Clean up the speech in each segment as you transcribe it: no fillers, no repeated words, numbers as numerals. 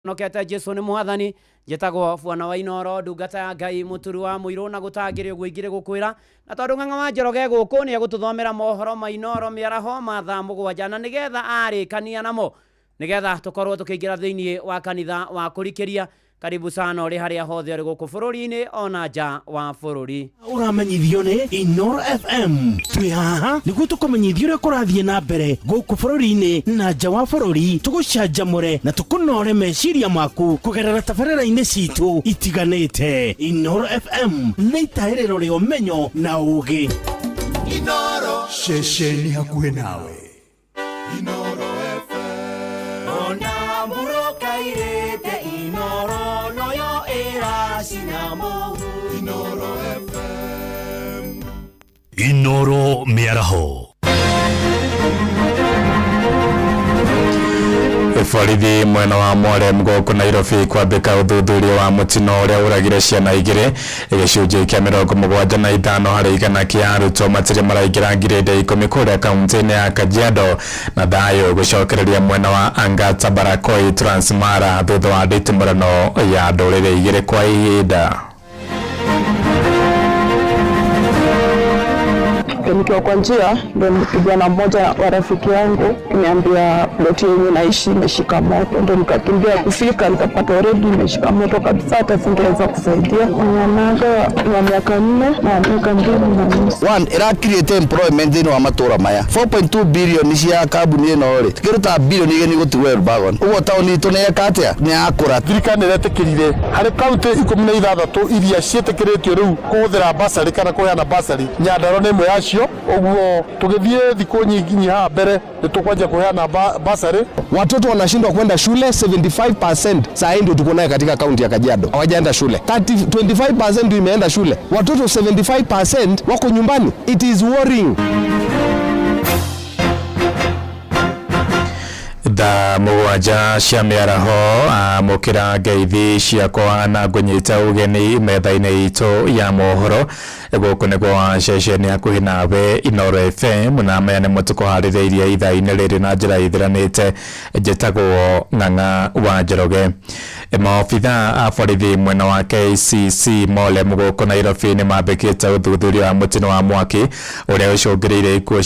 nokete Jesu ni mwathani jetagwo Bwana wa Inoro ndungata ya Ngai muturu wa muiru na gutangire gwingire gukwira na tondu ng'ang'a wa Njoroge guku ni agututhomera mohoro ma Inoro miaraho ma thaa 7 na nigetha arikania namo nigetha tukorwo tukiingira thiini wa kanitha wa kurikiria. Karibu sana uri haria hothe uri guku bururi-ini ona nja wa bururi. Uramenyithio ni Inoro FM. Twi haha niguo tukumenyithio uria kurathie na mbere guku bururi-ini na nja wa bururi, tugucanjamure na tukunore meciria maku kugerera tabarĩra-inĩ citu itiganĩte. Inoro FM nĩ itaĩrĩro rĩa ũmenyo na ũũgĩ. Inoro ceceni hakuhĩ nawe. Inoro FM ona mburoka irĩte Inoro noyo ĩracinamo. Inoro FM Inoro miaraho. Borithi mwena wa Mwale mgoko Nairobi kwambika uthuthuria wa mutino uria uragire ciana igire gicunjĩ kĩa 75 harĩ igana kĩa arutwo matire maraingira ngirĩndi 10 kũrĩa kaunti-inĩ ya Kajiado na thayũ gucokereria mwena wa Angata Barakoi Transmara thutha wa nditimũrano ya ndũrĩrĩ igĩrĩ kwa ihinda. Nikiwa kwa njia ndo nilipigwa na mmoja wa rafiki yangu kuniambia ploti yenye naishi imeshika moto, ndo nikakimbia kufika nikapata already imeshika moto kabisa, hata singeweza kusaidia. Mwanangu wa miaka 4 na miaka 2 one era create employment in wa matura maya 4.2 billion cia kambuni ino ri kiruta billion igeni gutuwe bagon ugo tauni itu ne katia ne akura thirikari neretekirire hari kaunti 16 iria cietekiritio riu kuhuthira basari kana kuheana basari. Nyandarua ni imwe yacio, uguo tugithie thiku nyingi ha mbere nitukwanja kuheana basari. Watoto wanashindwa kwenda shule 75%. Saa hii ndio tuko naye katika kaunti ya Kajiado hawajaenda shule. 25% imeenda shule, watoto 75% wako nyumbani. It is worrying. Da mugwanja cia miaraho amukira ngeithi ciakwa na ngunyita ugeni metha-inĩ itu ya mohoro guku niguo ceceni hakuhi nawe Inoro FM na maya nĩ mutuko harĩrĩirie ithaa-inĩ rĩrĩ na njĩra ithiranĩte njĩtagwo Ng'ang'a wa Njoroge. Maobitha a borithi mwena wa KCC Mole guku Nairobi nĩ mambĩkĩte ũthuthuria wa mũtino wa mwaki ũrĩa ũcũngĩrĩire ikuũ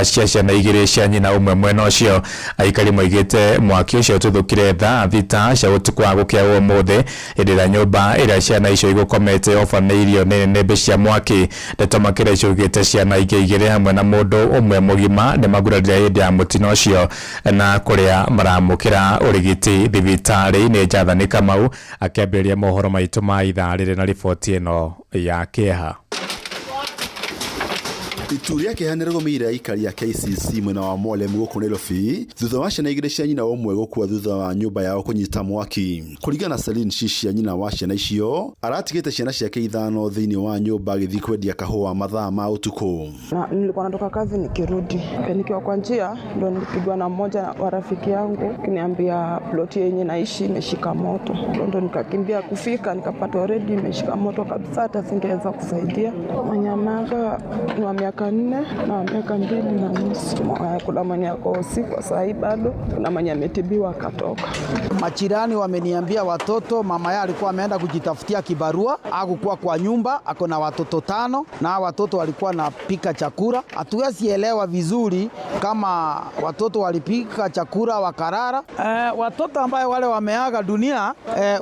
cia ciana igĩrĩ cia nyina ũmwe mwena ũcio. Aikari moigĩte mwaki ũcio ũtuthũkire thaa thita cia ũtukũ wa gũkĩa ũmũthĩ hĩndĩ ĩrĩa nyũmba ĩrĩa ciana icio igũkomete obanĩirio nĩ nĩmbe cia mwaki. Ndeto Makĩra ciugĩte ciana ingĩ igĩrĩ hamwe na mũndũ ũmwe mũgima nĩ magurarire hĩndĩ ya mũtino ũcio na kũrĩa maramũkĩra ũrigiti thibitarĩ. Nĩ Njathani Kamau akĩambĩrĩria mohoro maitũ ma ithaa rĩrĩ na riboti ĩno ya kĩeha. Ituria kihanira gomira aikari ya KCC mwena wa Mwale guku Nairobi thutha wa ciana igĩrĩ cia nyina ũmwe gũkua thutha wa nyũmba yao kũnyita mwaki. Kũringana na Celine Shishi nyina wa ciana icio aratigĩte ciana ciake 5 thĩinĩ wa nyũmba agĩthiĩ kwendia kahũa mathaa ma ũtukũ. Nilikuwa natoka kazi nikirudi, nikiwa kwa njia ndo nilipigwa na mmoja wa rafiki yangu kuniambia ploti yenye naishi imeshika moto, ndo nikakimbia kufika nikapata already imeshika moto kabisa, hata singeweza kusaidia. Mwanangu wa miaka 4 na miaka 2.5. Kuna mwenye yako usiku saa hii bado, kuna mwenye ametibiwa akatoka. Majirani wameniambia watoto mama yake alikuwa ameenda kujitafutia kibarua, hakukuwa kwa nyumba, ako na watoto 5 na watoto walikuwa napika chakula. Hatuwezi elewa vizuri kama watoto walipika chakula wakarara. Watoto ambao wale wameaga dunia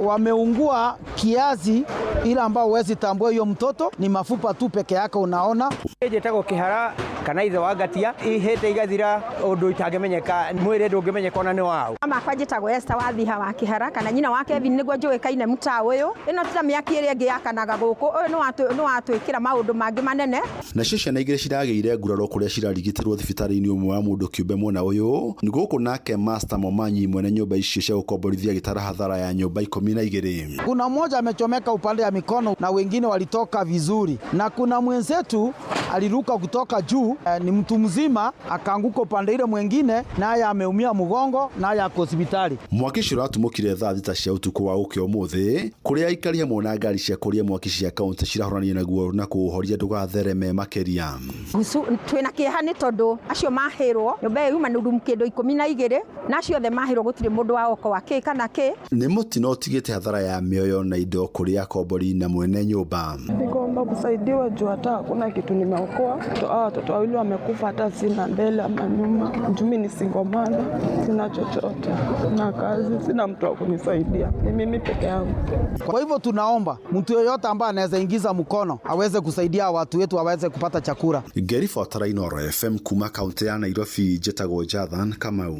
wameungua kiasi ila ambao huwezi tambua hiyo mtoto ni mafupa tu peke yake unaona. Jetagwo kihara kana ithe wa Ngatia ihete igathira undu itangemenyeka mwire ndungemenyeka ona ni wao. Mama kwa jetagwo Esther wa Thiha wa Kihara kana nyina wa Kevin niguo njuĩkaine muta uyu. Ino tita miaki ĩrĩa ĩngĩ yakanaga guku uyu no atwĩkĩra maundu mangĩ manene. Na ciana igĩrĩ ciragĩire nguraro kũrĩa cirarigitirwo thibitarĩ-inĩ ũmwe wa mũndũ kĩũmbe mwena ũyũ. Nĩ gũkũ nake Master Momanyi mwene nyũmba icio cia gũkomborithia gĩtara hathara ya nyũmba 12. Kuna mmoja amechomeka upande ya mikono na wengine walitoka vizuri, na kuna mwenzetu aliruka kutoka juu wangu ni mtu mzima akaanguka upande ile mwingine, naye ameumia mgongo, naye ako hospitali. Mwaki ucio ratumukire thaa thita cia utuku wa uke umuthi kuria aikari hamwe na ngari cia kuria mwaki cia kaunti cirahorania naguo na kuhoria ndugathereme makiria. Twina kieha ni tondu acio mahirwo nyumba yuma nuru kindu 12 na acio the mahirwo gutire mundu wa oko wa ki kana ki. Ni mutino tigite hathara ya mioyo na indo kuria kombori na mwene nyumba. Nikaomba kusaidiwa juu hata hakuna kitu nimeokoa. Watoto wawili wamekufa, hata sina mbele ama nyuma. Mimi ni single mother, sina chochote, sina kazi, sina mtu wa kunisaidia, ni mimi peke yangu. Kwa hivyo tunaomba mtu yeyote ambaye anaweza ingiza mkono aweze kusaidia watu wetu waweze kupata chakula. Geri Fotara, Inoro FM kuma kaunti ya Nairobi, Jetago Jathan Kamau.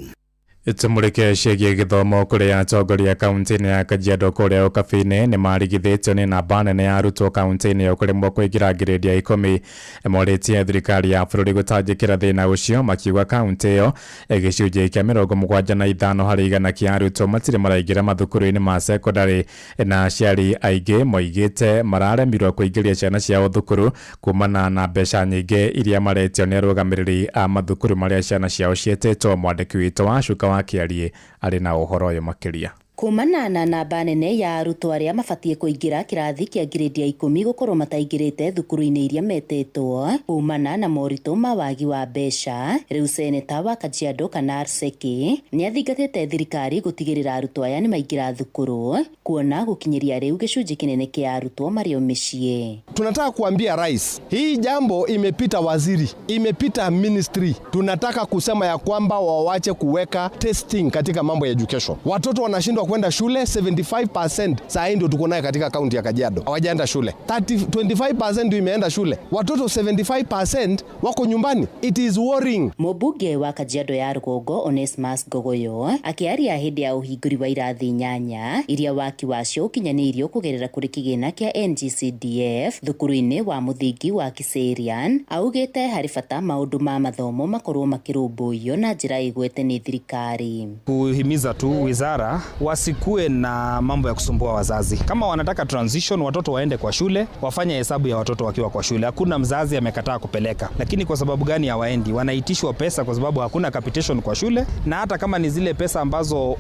Itumurike ciĩgiĩ gĩthomo kũrĩa atongoria kaunti-inĩ ya Kajiado kũrĩa ũkabi-inĩ nĩ marigithĩtio nĩ namba nene ya arutwo kaunti-inĩ ĩyo kũremwo kũingĩra ngirĩndi ya 10. Morĩtie thirikari ya bũrũri gũtangĩkĩra thĩna ũcio, makiuga kaunti ĩyo gĩcunjĩ kĩa 75 harĩ 100 kĩa arutwo matirĩ maraingĩra mathukuru-inĩ ma secondary, na aciari aingĩ moigĩte mararemirwo kũingĩria ciana ciao thukuru kumana na mbeca nyingĩ iria maretio nĩ arũgamĩrĩri a mathukuru marĩa ciana ciao ciĩtĩtwo. Mwandĩki witũ wa Shuka Kiarie arĩ na ũhoro ũyũ makĩria. Kumana na namba nene ya arutwo arĩa mabatie kũingĩra kĩrathi kĩa ngirĩndi ya 10 gũkorwo mataingĩrĩte thukuru-inĩ iria metĩtwo kumana na moritũ ma wagi wa mbeca, rĩu seneta wa Kajiado Kanar Seki nĩ athingatĩte thirikari gũtigĩrĩra arutwo aya nĩ maingĩra thukuru, kuona gũkinyĩria rĩu gĩcunjĩ kĩnene kĩa arutwo marĩ mĩciĩ. Tunataka kuambia rais, hii jambo imepita waziri, imepita ministry. Tunataka kusema ya kwamba wawache kuweka testing katika mambo ya education. Watoto wanashindwa kwenda shule 75%. Sasa ndio tuko naye katika kaunti ya Kajiado hawajaenda shule. 25% ndio imeenda shule. Watoto 75% wako nyumbani. It is worrying. Mũmbunge wa Kajiado ya Rũgongo Onesmus Gogoyo akiaria hĩndĩ ya ũhingũri wa irathi 8 iria waki wacio ũkinyanĩirio kũgerera kũrĩ kĩgĩna kĩa NGCDF thukuru-inĩ wa mũthingi wa Kiserian, augĩte harĩ bata maũndũ ma mathomo makorwo makĩrũmbũiyo na njĩra ĩgwete nĩ thirikari. Kuhimiza tu wizara wasikue na mambo ya kusumbua wazazi. Kama wanataka transition, watoto waende kwa shule, wafanye hesabu ya watoto wakiwa kwa shule. Hakuna mzazi amekataa kupeleka. Lakini kwa sababu gani hawaendi? Wanaitishwa pesa kwa sababu hakuna capitation kwa shule, na hata kama ni zile pesa ambazo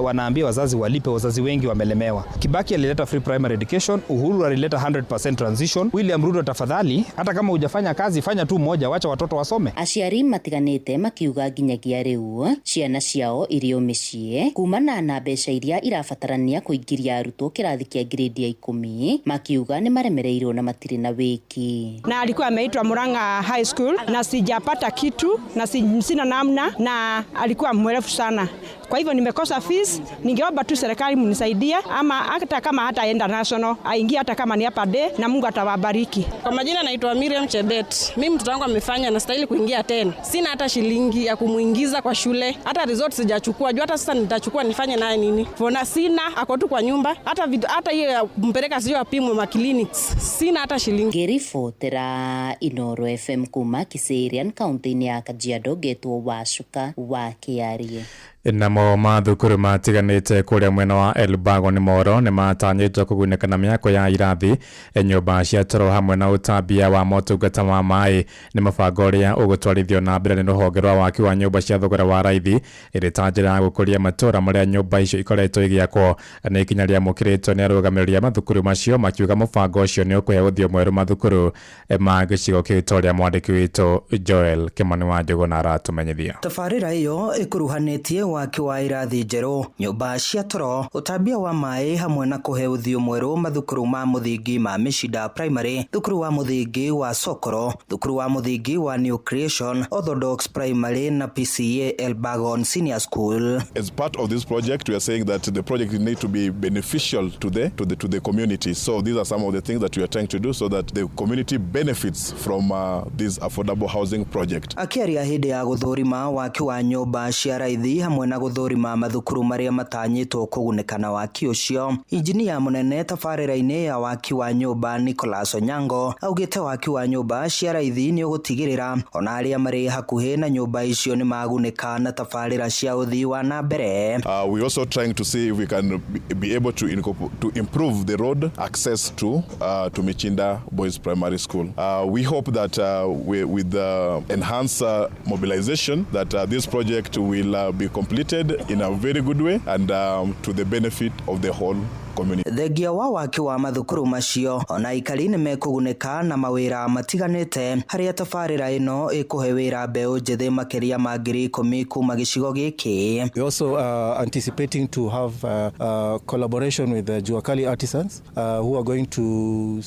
wanaambia wazazi walipe, wazazi wengi wamelemewa. Kibaki alileta free primary education, Uhuru alileta 100% transition. William Ruto, tafadhali hata kama hujafanya kazi fanya tu moja, wacha watoto wasome. Aciari matiganĩte makiuga nginyagia rĩu ciana ciao irio mĩciĩ kumana na mbeca iria irabatarania kũingĩria arutwo kĩrathi kĩa grade ya 10, makiuga nĩ maremereirwo na matirĩ na wiki. Na alikuwa ameitwa Murang'a High School na sijapata kitu na sina namna, na alikuwa mwerefu sana. Kwa hivyo nimekosa fees, ningeomba tu serikali mnisaidia, ama hata kama hataenda national aingie, hata kama ni hapa day, na Mungu atawabariki. Kwa majina naitwa Miriam Chebet. Mimi mtoto wangu amefanya na stahili kuingia 10. Sina hata shilingi ya kumuingiza kwa shule. Hata resort sijachukua. Jua hata sasa nitachukua nifanye naye nini? Fona sina, ako tu kwa nyumba. Hata hiyo ya kumpeleka sio apimwe ma clinics. Sina hata shilingi. Geri Fotara, Inoro FM kuma Kiserian, kaunti ya Kajiado, getwo wa Shuka wa Kiarie. Namo mathukuru matiganĩte kũrĩa mwena wa Elbago nĩ moro nĩ matanyĩtwo kũgunĩka na mĩako ya irathi, nyũmba cia toro hamwe na ũtambia wa motungata ma maĩ. Nĩ mũbango ũrĩa ũgũtwarithio na mbere nĩ rũhonge rwa waki wa nyũmba cia thogora wa raithi, ĩrĩ ta njĩra ya gũkũria matũũra marĩa nyũmba icio ikoretwo igĩakwo. Nĩ ikinya rĩamũkĩrĩtwo nĩ arũgamĩrĩri a mathukuru macio, makiuga mũbango ũcio nĩ ũkũhe ũthiũ mwerũ mathukuru ma gĩcigo kĩu, ta ũrĩa mwandĩki witũ Joel Kimani wa Njũgũna aratũmenyithia. Tabarĩra ĩyo ĩkuruhanĩtie waki wa irathi njerũ, nyũmba cia toro, ũtambia wa maĩ hamwe na kũhe ũthiũ mwerũ mathukuru ma mũthingi ma Mishida Primary, thukuru wa mũthingi wa Sokoro, thukuru wa mũthingi wa New Creation, Orthodox Primary na PCA Elbagon Senior School. As part of this project, we are saying that the project needs to be beneficial to the community. So these are some of the things that we are trying to do so that the community benefits from this affordable housing project. Akiaria hĩndĩ ya gũthũrima waki wa nyũmba cia raithi hamwe hamwe na guthurima mathukuru maria matanyitwo kugunekana waki ucio. Injinia munene tabarĩra-inĩ ya waki wa nyũmba Nicholas Onyango augĩte waki wa nyũmba cia raithi nĩ ũgũtigĩrĩra ona arĩa marĩ hakuhĩ na nyũmba icio nĩ magunĩka na tabarĩra cia ũthii wa na mbere. We also trying to see if we can be able to improve the road access to Michinda Boys Primary School. We hope that with the enhanced mobilization that this project will be completed in a very good way and to the benefit of the whole community. Thengia wa waki wa mathukuru macio ona ikari nĩ mekugunĩka na mawĩra matiganĩte harĩa tabarĩra ĩno ĩkũhe wĩra mbeũ njĩthĩ makĩria ma 10,000 kuma gĩcigo gĩkĩ. We also anticipating to have collaboration with the Juakali artisans who are going to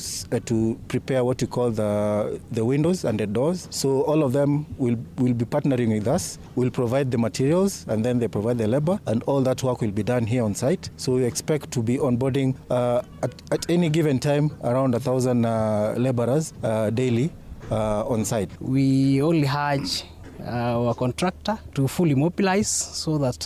prepare what we call the windows and the doors. So all of them will be partnering with us. We'll provide the materials and then they provide the labor, and all that work will be done here on site. So we expect to be onboarding at any given time around 1,000 laborers daily on site. We only urge our contractor to fully mobilize so that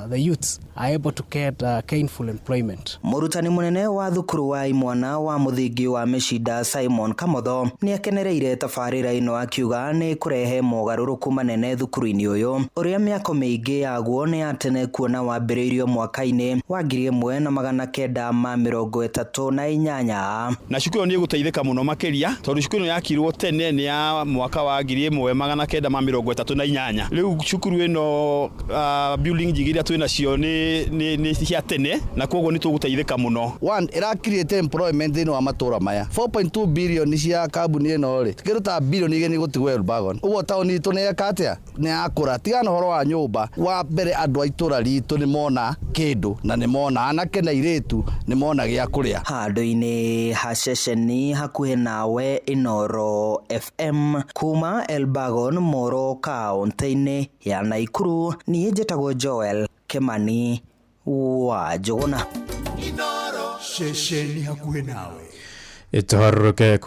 the youths are able to get gainful employment. Mũrutani mũnene wa thukuru wa imwana wa mũthingi wa Michinda Simon Kamotho nĩ akenereire tabarĩra ĩno akiuga nĩ kũrehe mogarũrũku manene thukuru-inĩ ũyũ ũrĩa mĩako mĩingĩ yaguo nĩ atene kuona wambĩrĩirio mwaka-inĩ wa 1938. Na cukuru nĩ gũteithĩka mũno makĩria tondũ cukuru yakirwo tene nĩ ya mwaka wa 1938. Rĩu cukuru ĩno building jigiria twina cio ni cia tene na koguo ni tũgũteithĩka mũno. One ira create employment thĩinĩ wa matũra maya. 4.2 billion cia kambuni ĩno rĩ kĩruta billion igeni gũtigwo Elbagon. Ũguo taũni itũ nĩ ekatia nĩ akũra tigana horo wa nyũmba wa mbere andũ a itũra ritũ nĩ mona kĩndũ na nĩ mona anake na irĩtu nĩ mona gĩa kũrĩa. Handũ-inĩ ha ceceni hakuhĩ nawe Inoro FM kuma Elbagon Moro kaunti-inĩ ya Naikuru niĩ njĩtagwo Joel Kemani wa Jogona. Inoro ceceni hakuhĩ nawe. Itoharuke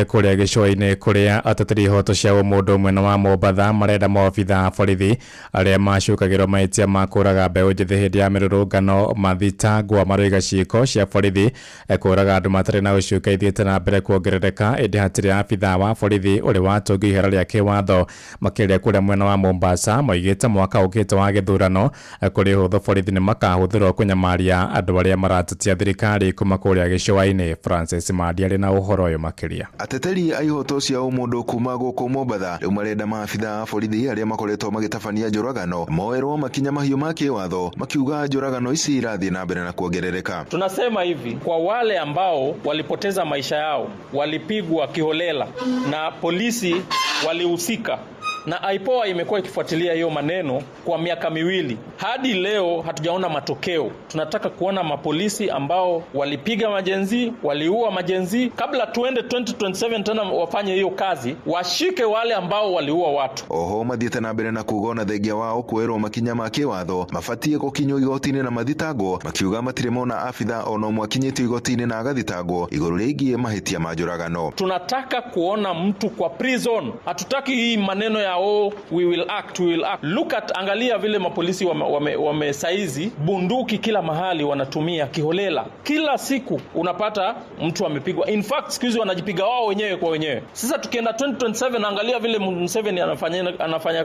kũrĩa gĩcũa-inĩ kũrĩa ateteri hoto cia mũndũ mwena wa Mombatha marenda maobitha borithi arĩa macukagĩrwo mahĩtia ma kũraga mbeũ njĩthĩ hĩndĩ ya mĩrũrũngano mathitangwo maroiga ciĩko cia borithi kũraga andũ matarĩ na ũcuka ithiĩte na mbere kuongerereka ĩndĩ hatirĩ abitha wa borithi ũrĩ watũngi ihera rĩa kĩwatho makĩria kũrĩa mwena wa Mombasa moigĩte mwaka ũkĩte wa gĩthurano kũrĩ hũthũ borithi nĩ makahũthĩrwo kũnyamaria andũ arĩa maratetia thirikari kuma kũrĩa gĩcũa-inĩ. Francis Madi arĩ na ũhoro makiria. Ateteri a ihoto cia ũmũndũ kuma gũkũ Mombatha rĩu marenda maabitha a borithi arĩa makoretwo magĩtabania njũragano moerwo makinya mahiũ ma kĩwatho makiuga njũragano ici irathiĩ na mbere na kuongerereka. Tunasema hivi kwa wale ambao walipoteza maisha yao, walipigwa kiholela na polisi walihusika na IPOA imekuwa ikifuatilia hiyo maneno kwa miaka miwili. Hadi leo hatujaona matokeo. Tunataka kuona mapolisi ambao walipiga majenzi, waliua majenzi, kabla tuende 2027 tena wafanye hiyo kazi, washike wale ambao waliua watu. Oho mathiĩte na mbere na kuga thengia wao kuerwo makinya ma kĩwatho mabatie gũkinywo igoti-inĩ na mathitangwo makiuga matirĩ mona abitha ona ũmwe akinyĩtio igoti-inĩ na agathitangwo igũrũ rĩgiĩ mahĩtia ma njũragano. Tunataka kuona mtu kwa prison. Hatutaki hii maneno ya we will act. Look at angalia vile mapolisi wamesaizi bunduki kila mahali wanatumia kiholela. Kila siku unapata mtu amepigwa. In fact siku hizi wanajipiga wao wenyewe kwa wenyewe. Sasa tukienda 2027 angalia vile Museveni anafanya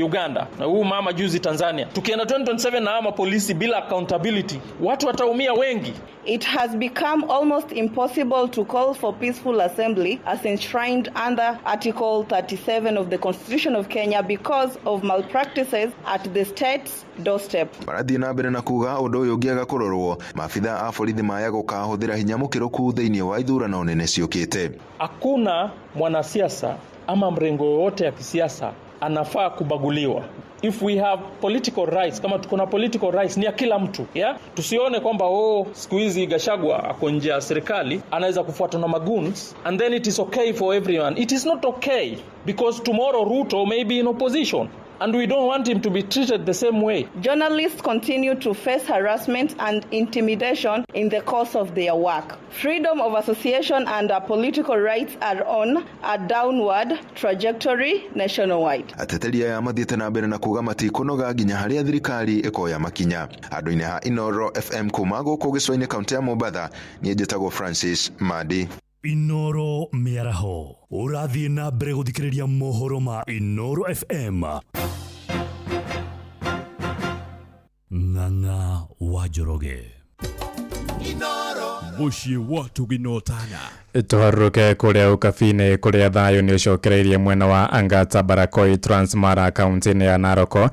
Uganda na huyu mama juzi Tanzania. Tukienda 2027 na mapolisi bila accountability watu wataumia wengi. It has become almost impossible to call for peaceful assembly as enshrined under Article 37 of the Constitution of Kenya because of malpractices at the state's doorstep. Marathiĩ na mbere na kuga ũndũ ũyũ ũngĩaga kũrorwo maabitha a borithi maya gũkahũthĩra hinya mũkĩrũku thĩinĩ wa ithurano nene ciũkĩte. Hakuna mwanasiasa ama mrengo wote ya kisiasa anafaa kubaguliwa. If we have political rights, kama tuko na political rights ni ya kila mtu, yeah? Tusione kwamba siku hizi Gachagua ako nje ya serikali anaweza kufuatwa na magoons and then it is okay for everyone. It is not okay because tomorrow Ruto may be in opposition. and we don't want him to be treated the same way. Journalists continue to face harassment and intimidation in the course of their work. Freedom of association and political rights are on a downward trajectory nationwide. Ateteria ya mathiete na mbere na kuga matikunoga nginya haria thirikari ikoya makinya. Andu-ini ha Inoro FM kuma guku gicwa-ini kaunti ya Mombasa, nie njĩtagwo Francis Madi. Inoro miaraho urathie na mbere guthikiriria mohoro ma Inoro FM. Ng'ang'a wa Njoroge. Inoro muciĩ wa tuginotana. Tuharuke kuria ukabini kuria thayo ni ucokereirie mwena wa Angata Barakoi Transmara kaunti ya Naroko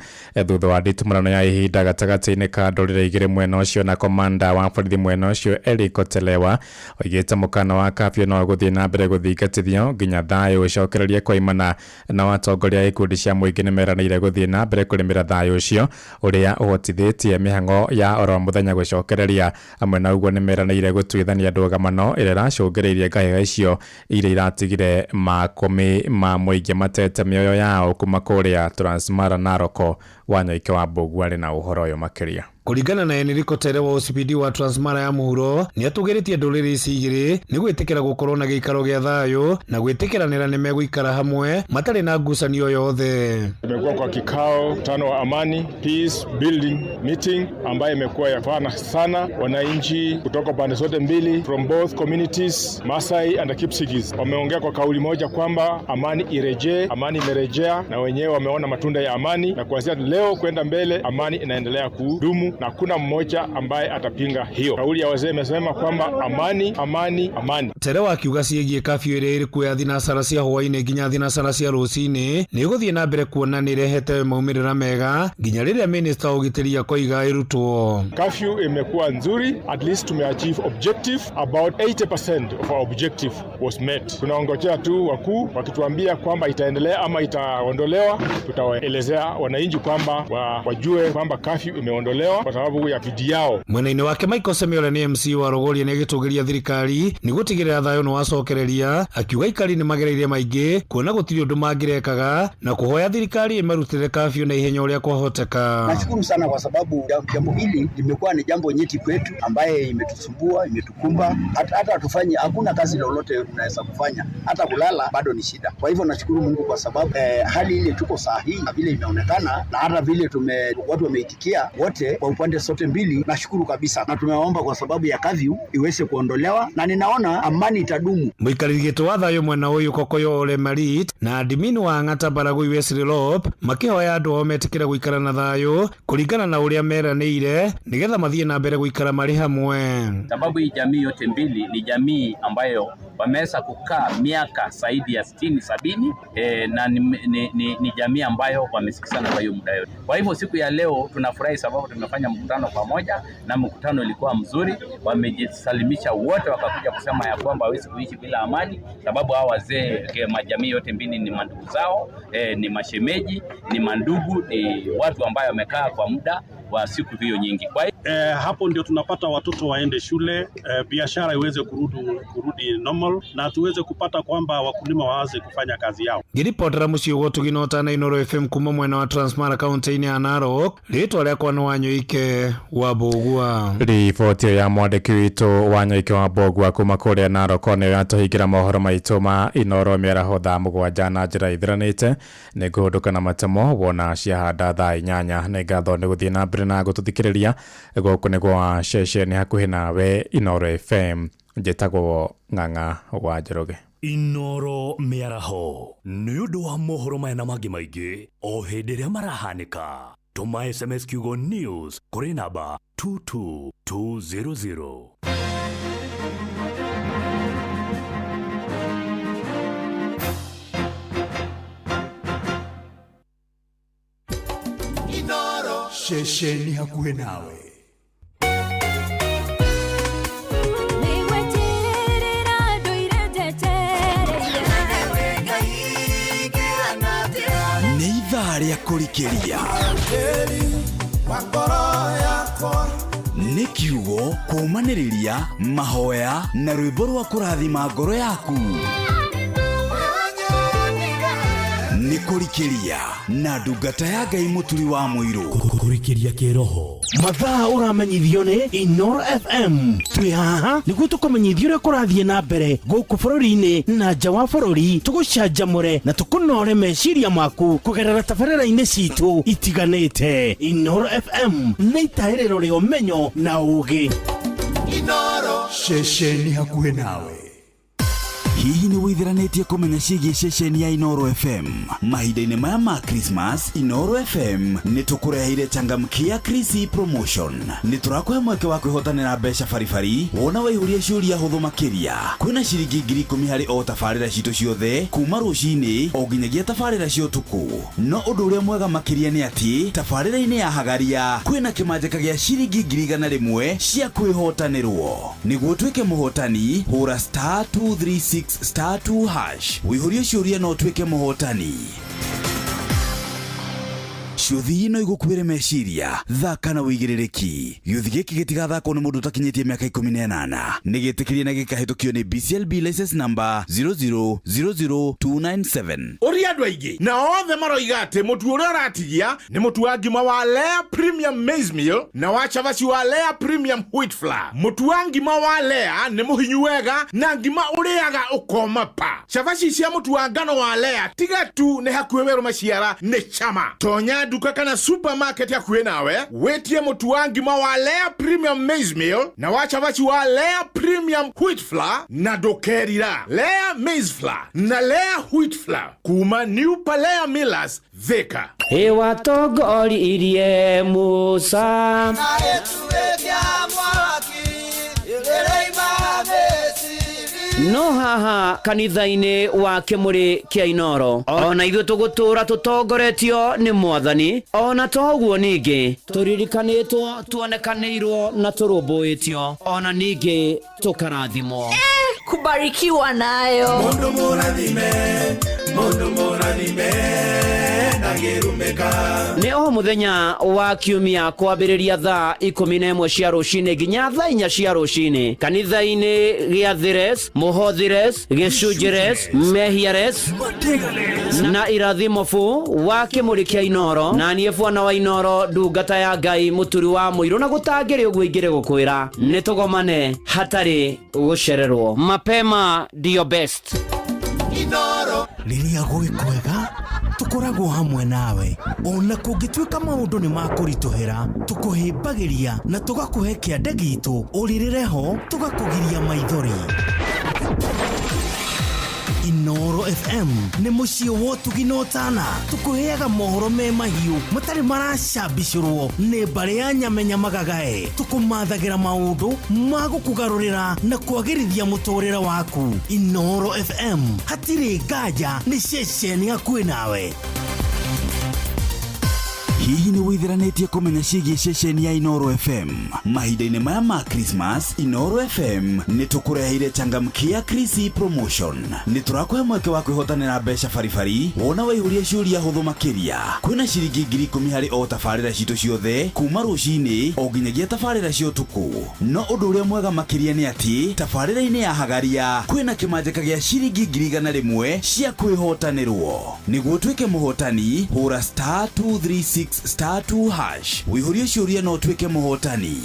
thutha wa nditumurano ya ihinda gatagati-ini ka ndũrĩrĩ igĩrĩ mwena ũcio na komanda wa borithi mwena ũcio Eric Otelewa oigĩte mũkana wa kafyu no gũthiĩ na mbere gũthingatithio nginya thayo ũcokererie kwa imana na watongoria ikundi cia mũingĩ nĩmeranĩire gũthiĩ na mbere kũrĩmĩra thayo ũcio ũrĩa ũhotithĩtie mĩhang'o ya oro mũthenya gũcokereria amwe na ũguo nĩmeranĩire gũtuithania ndũgamano ĩrĩa ĩracũngĩrĩirie ngahĩha icio iria iratigire makũmi ma mũingĩ matete mĩoyo yao kuma kũrĩa Transmara Naroko. Wanyoike wa Mbogu arĩ na ũhoro ũyũ makĩria. Kuringana na Eric Otelewa OCPD wa Transmara ya muhuro ni atugĩrĩtie ndũrĩrĩ ici igĩrĩ nĩ gwĩtĩkĩra gũkorwo na gĩikaro gĩa thayo na gwĩtĩkĩranĩra nĩ megũikara hamwe matarĩ na ngucanio yothe. Tumekuwa kwa kikao tano wa amani peace building meeting ambayo imekuwa ya fana sana. Wananchi kutoka pande zote mbili from both communities Masai and Kipsigis wameongea kwa kauli moja kwamba amani irejee. Amani imerejea na wenyewe wameona matunda ya amani, na kuanzia leo kwenda mbele amani inaendelea kudumu na kuna mmoja ambaye atapinga hiyo. Kauli ya wazee imesema kwamba amani amani amani. Otelewa akiuga ciĩgiĩ kafyu ĩrĩa ĩrĩ kuoya thinacara cia hwaĩ-inĩ nginya thinacara cia rũcinĩ nĩ gũthiĩ na mbere kuona nĩ ĩrehete maumĩrĩra mega nginya rĩrĩa minister ũgitĩri akoiga ĩrutwo. Kafyu imekuwa nzuri, at least tumeachieve objective, about 80% of our objective was met. Tunaongojea tu wakuu wakituambia kwamba itaendelea ama itaondolewa, tutawaelezea wananchi kwamba wajue kwamba kafyu imeondolewa kwa sababu ya bidii yao. Mwena-inĩ wake Michael Semiola ni MC wa Rogoria nĩ gĩtũgĩria thirikari nĩ gũtigĩrĩra thayo nĩ wacokereria, akiuga ikari nĩ magereire maingĩ kuona gũtirĩ ũndũ mangĩrekaga na kuhoya thirikari ĩmarutĩre kafyu na ihenya ũrĩa kwahoteka. Nashukuru sana kwa sababu jambo hili limekuwa ni jambo nyeti kwetu ambaye imetusumbua, imetukumba. Hata tufanye hakuna kazi lolote tunaweza kufanya, hata kulala bado ni shida. Kwa hivyo nashukuru Mungu kwa sababu hali ile tuko sahihi na vile imeonekana na hata vile watu wameitikia wote kwa upande sote mbili. Nashukuru kabisa na tumeomba kwa sababu ya kafyu iweze kuondolewa na ninaona amani itadumu. Mũikarĩri gĩtĩ wa thayo mwena ũyũ Kokoyo Ole Marit na admin wa Angata Baragoi Wesley Lop makĩhoya andũ ao metĩkĩra gũikara na thayo kũringana na ũrĩa meranĩire nĩgetha mathiĩ na mbere gũikara marĩ hamwe. Sababu hii jamii yote mbili ni jamii ambayo wameweza kukaa miaka zaidi ya 60-70 na ni jamii ambayo wamesikizana kwa hiyo muda yote. Kwa hivyo siku ya leo tunafurahi sababu tumefanya mkutano pamoja na mkutano ilikuwa mzuri. Wamejisalimisha wote wakakuja kusema ya kwamba hawezi kuishi bila amani, sababu hao wazee majamii yote mbili ni mandugu zao, ni mashemeji, ni mandugu, ni watu ambao wamekaa kwa muda wa siku hiyo nyingi. Kwa hapo ndio tunapata watoto waende shule, biashara iweze kurudi normal na tuweze kupata kwamba wakulima waanze kufanya kazi yao. Ngiripotera muciĩ gwa tuginotana Inoro FM kuma mwena wa Transmara kaunti-inĩ ya Narok, rĩtwa rĩakwa nĩ Wanyoike wa Mbogua. Riboti ya mwandĩki witũ Wanyoike wa Mbogua kuma kũrĩa Narok nĩ yatũhingĩra mohoro maitũ ma Inoro mĩaraho thaa 7 na njĩra ithiranĩte. Nĩ ngũhũndũka na matemo wona ciahanda thaa 8. Nĩ ngatho nĩ gũthiĩ na mbere na gũtũthikĩrĩria gũkũ nĩ gwa ceceni hakuhĩ nawe Inoro FM. Njĩtagwo Ng'ang'a wa Njoroge. Inoro mĩaraho nĩ ũndũ wa mohoro maya na mangĩ maingĩ o hĩndĩ ĩrĩa marahanĩka. Tũma SMS kiugo news kũrĩ namba 22200. Inoro shesheni hakuhĩ nawe. Rĩa kũrikĩria nĩ kiugo kũmanĩrĩria mahoya na rwĩmbo rwa kũrathima ngoro yaku. Nĩ nĩ kũrikĩria na ndungata ya Ngai mũturi wa mũirũ kũrikĩria kĩroho mathaa ũramenyithio nĩ Inoro FM twĩ haha nĩguo tũkũmenyithio ũrĩa kũrathiĩ na mbere gũkũ bũrũri-inĩ na nja wa bũrũri tũgũcanjamũre na tũkũnore meciria maku kũgerera tabarĩra-inĩ citũ itiganĩte. Inoro FM nĩ itaĩrĩro rĩa ũmenyo na ũũgĩ. Inoro ceceni hakuhĩ nawe. Hihi nĩ wĩtheranĩtie kũmenya ciĩgiĩ ceceni ya Inoro FM? Mahinda-inĩ maya ma Christmas, Inoro FM nĩ tũkũreheire changamkia Chrissy promotion. Nĩ tũrakũhe mweke wa kwĩhotanĩra mbeca baribari wona waihũria ciũria hũthũ makĩria. Kwĩna ciringi 10,000 harĩ o tabarĩra citũ ciothe kuma rũcinĩ o nginyagia tabarĩra cia ũtukũ. No ũndũ ũrĩa mwega makĩria nĩ atĩ tabarĩra-inĩ ya Hagaria kwĩna kĩmanjĩka gĩa ciringi 100,000 cia kwĩhotanĩrwo. Nĩguo tuĩke mũhotani hũra *236 *2# wĩihũrie ciũria no tuĩke mũhotani. Ciũthi ino igũkuĩre meciria thaka na wĩigĩrĩrĩki. Gĩũthi gĩkĩ gĩtigathakwo nĩ mũndũ ũtakinyĩtie mĩaka 18 nĩ gĩtĩkĩrie na gĩkahĩtũkio nĩ BCLB license number 0000297. Ũrĩa andũ aingĩ na othe maroiga atĩ mũtu ũrĩa ũratigia nĩ mũtu wa ngima wa Lea Premium Maize Meal na wa chavaci wa Lea Premium Wheat Flour. Mũtu wa ngima wa Lea nĩ mũhinyu wega na ngima ũrĩaga ũkoma pa. Chavaci cia mũtu wa ngano wa Lea tiga tu nĩ hakuhĩ werũ maciara nĩ chama. Tonya duka kana supermarket ya kuwe nawe wetie mũtu wa ngima wa Lea Premium Maize Meal na wa chavaci wa Lea Premium Wheat Flour na dokerira Lea Maize Flour na Lea Wheat Flour kuma New Palea Millers Thika. Ewa togori irie Musa na etuwekia mwaki ilereima besi no haha kanitha-inĩ wa Kĩmũrĩ kĩa Inoro ona ithuĩ tũgũtũra tũtongoretio nĩ Mwathani ona toguo ningĩ tũririkanĩtwo tuonekanĩirwo na tũrũmbũĩtio ona ningĩ tũkarathimwo kubarikiwa nayo mundu mũrathime na gĩrumĩka. Nĩ o mũthenya wa kiumia kwambĩrĩria thaa 11 cia rũcinĩ nginya thaa 4 cia rũcinĩ kanitha-inĩ gĩa Thires, Mũhothires, Gĩcunjĩres, Mehiares na Irathimofu wa Kĩmũrĩ kĩa Inoro na niĩ Bwana wa Inoro ndungata ya Ngai mũturi wa mũirũ na gũtangĩrĩ ũguo ingĩrĩ gũkwĩra nĩ tũgomane hatarĩ gũcererwo. Mapema ndio best. Inoro rĩrĩa gwĩ kwega tũkoragwo hamwe nawe ona kũngĩtuĩka maũndũ nĩ makũritũhĩra tũkũhĩmbagĩria na tũgakũhe kĩande gitũ ũrĩrĩre ho tũgakũgiria maithori. Inoro FM nĩ mũciĩ wa ũtugi na ũtana tũkũheaga mohoro me mahiũ matarĩ maracambicũrwo nĩ mbarĩ ya nyamenya magagae tũkũmathagĩra maũndũ ma gũkũgarũrĩra na kwagĩrithia mũtũrĩre waku. Inoro FM hatirĩ nganja nĩ ceceni hakuhĩ nawe. Hihi nĩ wĩtheranĩtie kũmenya ciĩgiĩ ceceni ya Inoro FM? Mahinda-inĩ maya ma Christmas, Inoro FM nĩ tũkũreheire changamkia Chrissy promotion. Nĩ tũrakũhe mweke wa kwĩhotanĩra mbeca baribari wona waihũria ciũria hũthũ makĩria. Kwĩna ciringi 10,000 harĩ o tabarĩra citũ ciothe kuma rũcinĩ o nginyagia tabarĩra cia ũtukũ. No ũndũ ũrĩa mwega makĩria nĩ atĩ tabarĩra-inĩ ya Hagaria kwĩna kĩmanjĩka gĩa ciringi 100,000 cia kwĩhotanĩrwo. Nĩguo tuĩke mũhotani hũra *236 *2# wĩihũrie ciũria no tuĩke mũhotani.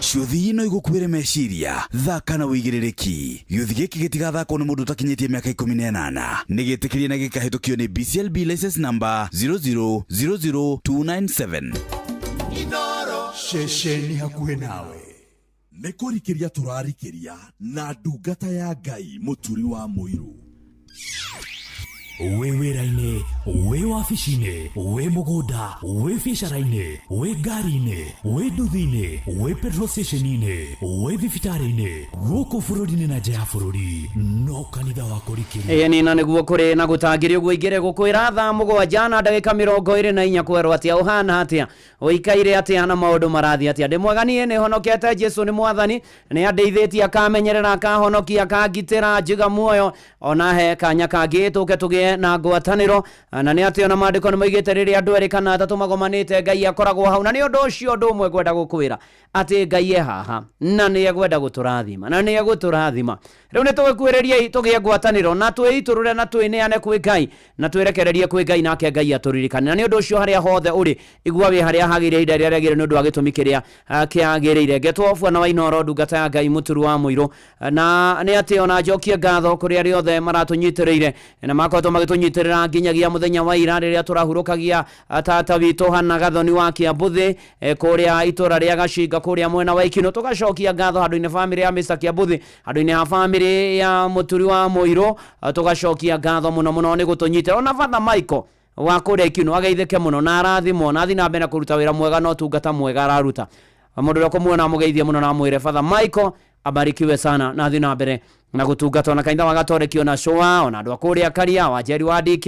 Ciũthi ino igũkuĩre meciria thaka na wĩigĩrĩrĩki. Gĩũthi gĩkĩ gĩtigathakwo nĩ mũndũ ũtakinyĩtie mĩaka 18 nĩ gĩtĩkĩrie na gĩkahĩtũkio nĩ BCLB license number 0000297. Inoro ceceni hakuhĩ nawe nĩ kũrikĩria tũrarikĩria na ndungata ya Ngai mũturi wa mũirũ. Wĩ wĩra-inĩ, wĩ wabici-inĩ, wĩ mũgũnda, wĩ biacara-inĩ, wĩ ngari-inĩ, wĩ nduthi-inĩ, wĩ petrol station-inĩ, wĩ thibitarĩ-inĩ, gũkũ bũrũri-inĩ na nja ya bũrũri, no kanitha wa kũrikĩria. Ĩĩ na nĩguo kũrĩ na gũtangĩrĩ ũguo ingĩre gũkwĩra thaa 7 na ndagĩka 24 kwerwo atĩa ũhana atĩa ũikaire atĩa na maũndũ marathiĩ atĩa. Ndĩ mwega niĩ nĩ honokete, Jesũ nĩ Mwathani, nĩ andeithĩtie akamenyerera akahonokia akangitĩra njiga muoyo ona he kanya kangĩ tũke tũgĩe magĩe na ngwatanĩro na nĩ atĩ ona maandĩko nĩ moigĩte rĩrĩa andũ erĩ kana atatũ magomanĩte Ngai akoragwo hau na nĩ ũndũ ũcio ũndũ ũmwe ngwenda gũkwĩra atĩ Ngai e haha na nĩ egwenda gũtũrathima na nĩ egũtũrathima rĩu nĩ tũgĩkuĩrĩrie tũgĩe ngwatanĩro na twĩitũrũre na twĩneane kwĩ Ngai na twĩrekererie kwĩ Ngai nake Ngai atũririkane na nĩ ũndũ ũcio harĩa hothe ũrĩ igua wĩ harĩa hagĩrĩire ihinda rĩrĩa rĩagĩrĩire nĩ ũndũ wa gĩtũmi kĩrĩa kĩagĩrĩire ngetwo na Wainoro ndungata ya Ngai mũturu wa mũirũ na nĩ atĩ ona njokie ngatho kũrĩ arĩa othe maratũnyitĩrĩire na makoretwo magĩtũnyitĩrĩra nginyagia mũthenya wa ira rĩrĩa tũrahurũkagia tata witũ Hana Gathoni wa Kĩambuthĩ kũrĩa itũra rĩa Gacinga kũrĩa mwena wa Ikino tũgacokia ngatho handũ-inĩ bamĩrĩ ya Mr Kĩambuthĩ handũ-inĩ ha bamĩrĩ ya mũturi wa mũirũ tũgacokia ngatho mũno mũno nĩ gũtũnyitĩrĩra ona Father Michael wa kũrĩa Ikino ageithĩke mũno na arathimwo na athi na mbere kũruta wĩra mwega no tungata mwega araruta mũndũ ũrĩa kũmuona mũgeithie mũno na mwĩre Father Michael abarikiwe sana na athi na mbere na gũtungata na kanitha wa Gatoreki na Shoa ona andũ akũrĩa Karia wa Jerry wa DK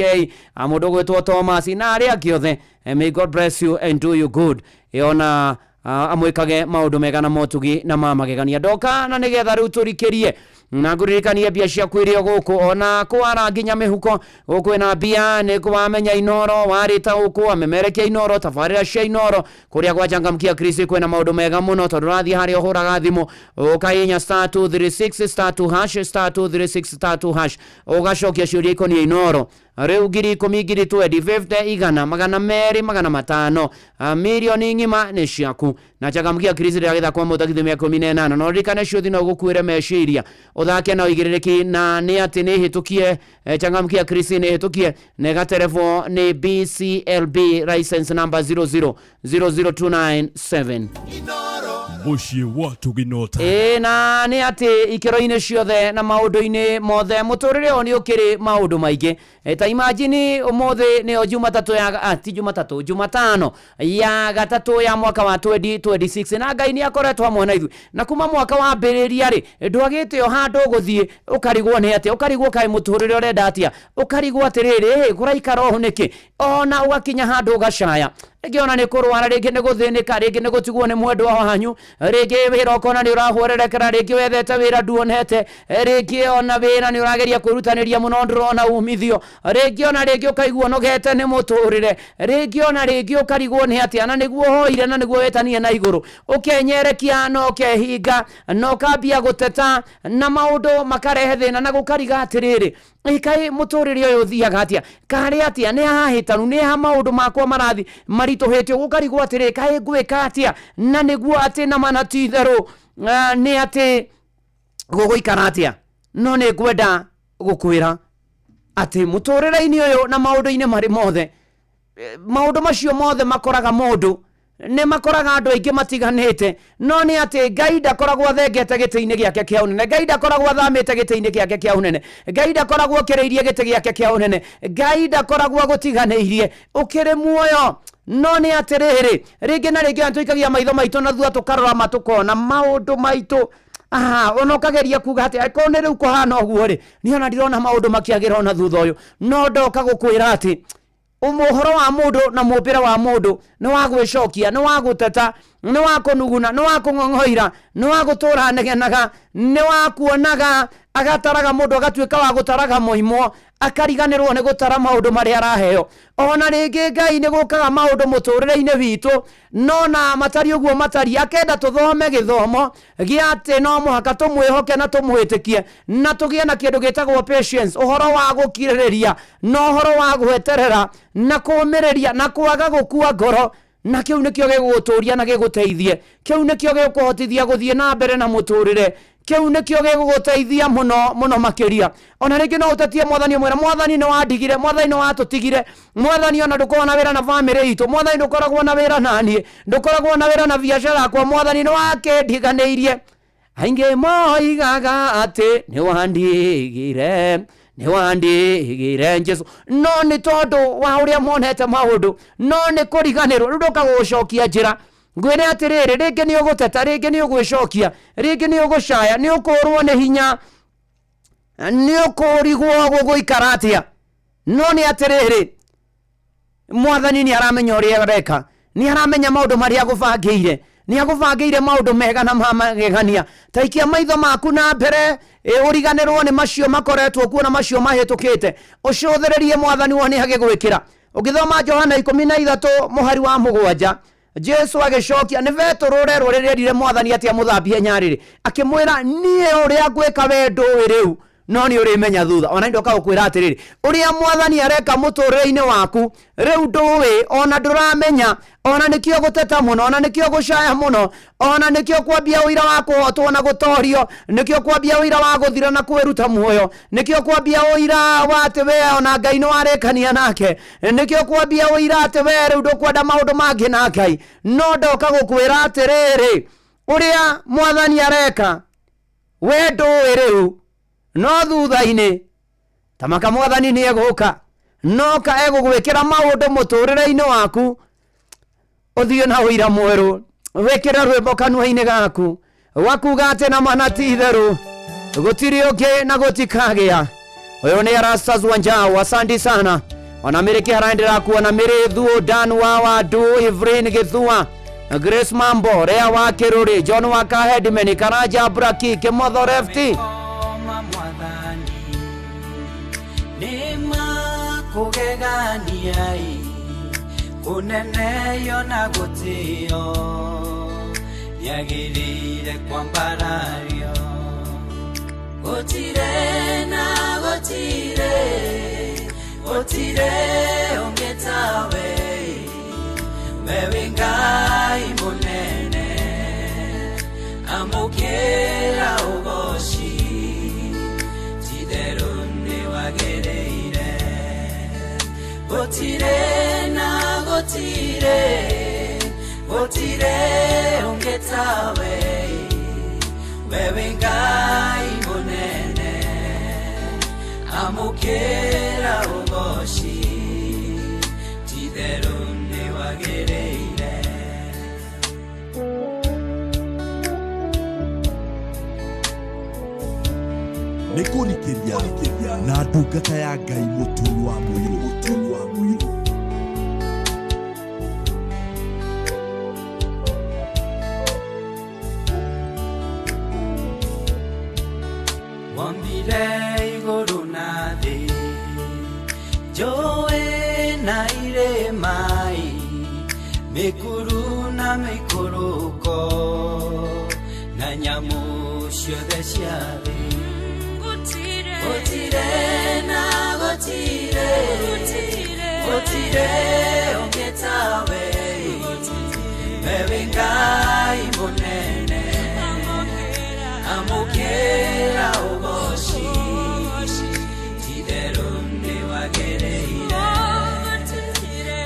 mũndũ gwĩtwo Thomas na arĩa angĩ othe may God bless you and do you good ona amwĩkage maũndũ mega na motugi na magegania ndoka na nĩgetha rĩu tũrikĩrie na ngũririkanie mbia ciaku irio gũkũ ona kwara nginya mĩhuko gũkũ na mbia nĩ kũwamenya Inoro warĩta gũkũ amemerekia Inoro tabarĩra cia Inoro kũrĩa gwacangamkia Kristo kwĩna maũndũ mega mũno tondũ ũrathiĩ harĩa ũhũraga thimũ ũkainya *236*236*2 ũgacokia ciũria ikoniĩ Inoro rĩu 10,000 igana magana merĩ magana matano milioni ng'ima nĩ ciaku na changamkia Kristo rĩa gĩthakwo mũtakithimia 18 no rikane ciuthi no gũkuĩre meciria ũthake na ũigĩrĩrĩki na nĩ atĩ nĩ hĩtũkie changamkia Kristo nĩ hĩtũkie na gaterefo nĩ BCLB license number 0000297 Muciĩ wa Tuginota na nĩ atĩ ikĩro-inĩ ciothe na maũndũ-inĩ mothe mũtũrĩre ũyũ nĩ ũkĩrĩ maũndũ maingĩ ta imagine ũmũthĩ nĩyo Jumatano ya gatatũ ya mwaka wa 2026 na Ngai nĩ akoretwo hamwe na ithuĩ na kuma mwaka wa mbĩrĩria rĩ ndwagĩte o handũ gũthiĩ ũkarigwo nĩ atĩa ũkarigwo kaĩ mũtũrĩre ũrenda atĩa ũkarigwo atĩrĩrĩ kũraikara ũũ nĩkĩ ona ũgakinya handũ ũgacaya rĩngĩ ona nĩ kũrwara rĩngĩ nĩ gũthĩnĩka rĩngĩ nĩ gũtigwo nĩ mwendwa wanyu rĩngĩ wĩra ũkona nĩ ũrahwererekera rĩngĩ wethete wĩra nduonete rĩngĩ ona wĩra nĩ ũrageria kwĩrutanĩria mũno ndũrona umithio rĩngĩ ona rĩngĩ ũkaigua nogete nĩ mũtũrĩre rĩngĩ ona rĩngĩ ũkarigwo nĩ atĩa na nĩguo hoire na nĩguo wetanie na igũrũ ũkenyerekia no ũkehinga no ũkambia gũteta na maũndũ makarehe thĩna na gũkariga atĩrĩrĩ kaĩ mũtũrĩre ũyũ ũthiaga atĩa karĩ atĩa nĩ hahĩtanu nĩ ha maũndũ makwa marathi maritũhĩtio gũkarigwo atĩrĩ kaĩ ngwĩka atĩa na nĩguo atĩ na mana ti itherũ nĩ atĩ gũgũikara atĩa no nĩ ngwenda gũkwĩra atĩ mũtũrĩre-inĩ ũyũ na maũndũ-inĩ marĩ mothe maũndũ macio mothe makoraga mũndũ nĩ makoraga andũ aingĩ matiganĩte no nĩ atĩ Ngai ndakoragwo athengete gĩtĩ-inĩ gĩake kĩa ũnene Ngai ndakoragwo athamĩte gĩtĩ-inĩ gĩake kĩa ũnene Ngai ndakoragwo kĩrĩirie gĩtĩ gĩake kĩa ũnene Ngai ndakoragwo gũtiganĩirie ũkĩrĩ muoyo no nĩ atĩrĩrĩ rĩngĩ na rĩngĩ tũikagia maitho maitũ na thutha tũkarora matukona maũndũ maitũ ona ũkageria kuga atĩ ko nĩ rĩu kũhana ũguo rĩ nĩ ona ndirona maũndũ makĩagĩra ona thutha ũyũ no ndoka gũkwĩra atĩ ũhoro wa mũndũ na mũmbĩre wa mũndũ nĩ wa gwĩcokia nĩ wa gũteta nĩ wa kũnuguna nĩ wa kũng'ong'oira nĩ wa gũtũra negenaga nĩ wa kuonaga agataraga mũndũ agatuĩka wa gũtaraga mũimo akariganĩrwo nĩ gũtara maũndũ marĩa araheo ona rĩngĩ Ngai nĩ gũkaga maũndũ mũtũrĩre-inĩ witũ no na matari ũguo matari akenda tũthome gĩthomo gĩa atĩ no mũhaka tũmwĩhoke na tũmwĩtĩkie na tũgĩe na kĩndũ gĩtagwo patience ũhoro wa gũkirĩrĩria na ũhoro wa gweterera na kũũmĩrĩria na kwaga gũkua ngoro na kĩu nĩkĩo gĩgũgũtũria na gĩgũteithie kĩu nĩkĩo gĩgũkũhotithia gũthiĩ na mbere na mũtũrĩre kĩu nĩkĩo gĩgũgũteithia mũno makĩria ona rĩngĩ no ũtetie mwathani ũmwĩra mwathani nĩ wandigire mwathani nĩ watũtigire mwathani ona ndũkoragwo na wĩra na bamĩrĩ itũ mwathani ndũkoragwo na wĩra na niĩ ndũkoragwo na wĩra na biacara yakwa mwathani nĩ wakĩndiganĩirie aingĩ moigaga atĩ nĩ wandigire Jesũ no nĩ tondũ wa ũrĩa monete maũndũ no nĩ kũriganĩrwo rĩu ndũka gũcokia njĩra ngwĩre atĩrĩrĩ rĩngĩ nĩ ũgũteta rĩngĩ nĩ ũgwĩcokia rĩngĩ nĩ ũgũcaya nĩ ũkũrwo nĩ hinya nĩ ũkũrigwo gũgũikara atĩa no nĩ atĩrĩrĩ mwathani nĩ aramenya ũrĩa areka nĩ aramenya maũndũ marĩa agũbangĩire ni aguvangĩire maũndũ mega na magegania. Taikia maitho maku na mbere ũriganĩrwo nĩ macio makoretwo kuo na macio mahĩtũkĩte, ũcũthĩrĩrie Mwathani wone agĩgwĩkĩra. Ũgĩthoma Johana 13 mũhari wa 7, Jesu agĩcokia nĩ vetũrũre rũrĩrĩrire Mwathani atĩa mũthambie nyarĩrĩ, akĩmwĩra niĩ ũrĩa ngwĩka wendo rĩu no nĩ ũrĩmenya thutha. Ona ndoka gũkwĩra atĩrĩrĩ, ũrĩa Mwathani areka mũtũrĩre-inĩ waku rĩu ndũĩ, ona ndũramenya, ona nĩkĩo gũteta mũno, ona nĩkĩo gũcaya mũno, ona nĩkĩo kwambia ũira wa kũhotwo na gũtorio, nĩkĩo kwambia ũira wa gũthira na kwĩruta muoyo, nĩkĩo kwambia ũira wa atĩ we ona Ngai nĩ warĩkania nake, nĩkĩo kwambia ũira atĩ we rĩu ndũkwenda maũndũ mangĩ na Ngai. No ndoka gũkwĩra atĩrĩrĩ, ũrĩa Mwathani areka we ndũĩ rĩu, no thutha-inĩ tamaka Mwathani nĩ egũka, no ka egũgwĩkĩra maũndũ mũtũrĩre-inĩ waku, ũthiĩ na ũira mwerũ, wĩkĩre rwĩmbo kanua-inĩ gaku wakuga atĩ na mana ti itherũ gũtirĩ ũngĩ na gũtikagĩa. Ũyũ nĩ Erastus Wanjau, asante sana. Ona Mĩrĩki haraendera kuona Mĩrĩthu, Dan wa Wandu, Evelyn Gĩthua, Grace Mambo, Rea wa Kĩrũrĩ, John wa Kahedimeni, Karanja Braki, Kĩmotho Refti. Kugeganiai kunene yona gutio yagirire kwambarario gutire na gutire ongetawe wewe Ngai munene amukera ugoshi tiderunde wagereire gotire na gotire ongetawe wewe Ngai munene amukera ugoshi tiderunde wagereire nikurikiria na ndungata ya Ngai muturu wa muiru wambire iguru na thĩ njũĩ na irĩma-ĩ mĩkuru na mĩikũrũko na nyamũ ciothe cia thĩ gũtirĩ na gũtirĩ ongetawe wewe Ngai mũnene amukera ugoshi tiderunde wagereire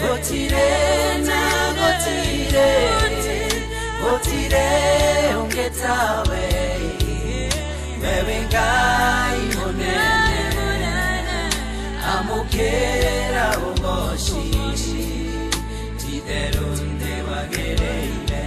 gotire na gotire ongetawe wewe Ngai munene amukera ugoshi tiderunde wagereire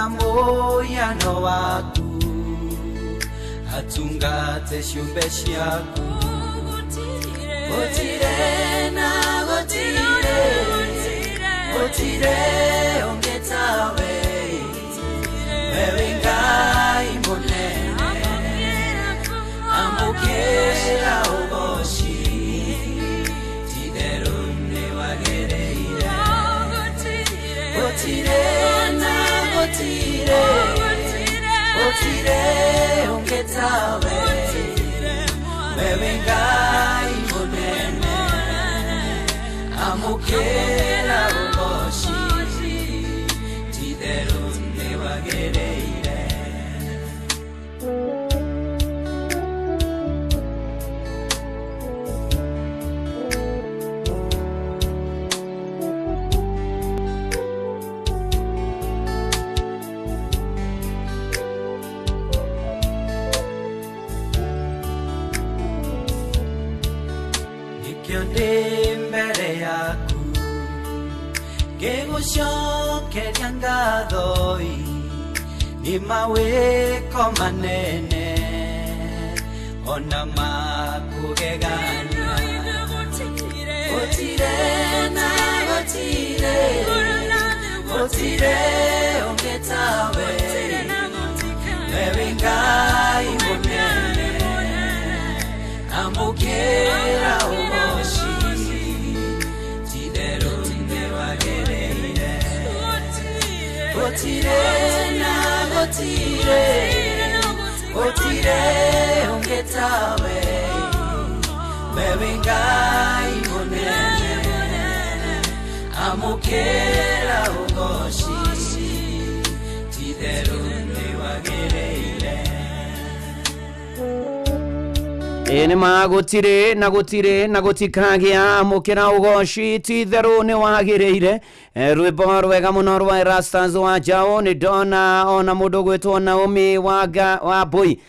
moyano waku atungate ciumbe ciaku gotire na gotire ongetawe wewe Ngai munene amukera ugoshi tiderunde wagereire gotire na gotire ongetawe wewe Ngai munene amukera ugoshi tiderunde wagereire gũcokeria ngathoi nĩ mawĩko manene ona makũgegania gũtirĩ na gũtirĩ ũngĩ tawe wewe Ngai mũnene amũkĩra ũgoci ti-itherũ nĩ wagĩrĩire gũtirĩ na gũtirĩ ũngĩ tawe wewe Ngai mũnene amũkĩra ũgoci ti-itherũ nĩ wagĩrĩire. Nĩ magũtirĩ na gũtikagĩa amũkĩra ũgoci ti-itherũ nĩ wagĩrĩire. Rwĩmbo rwega mũno rwa Erastus Wanjaũ nĩ ndona ona mũndũ gwĩtwo Naomi Wambui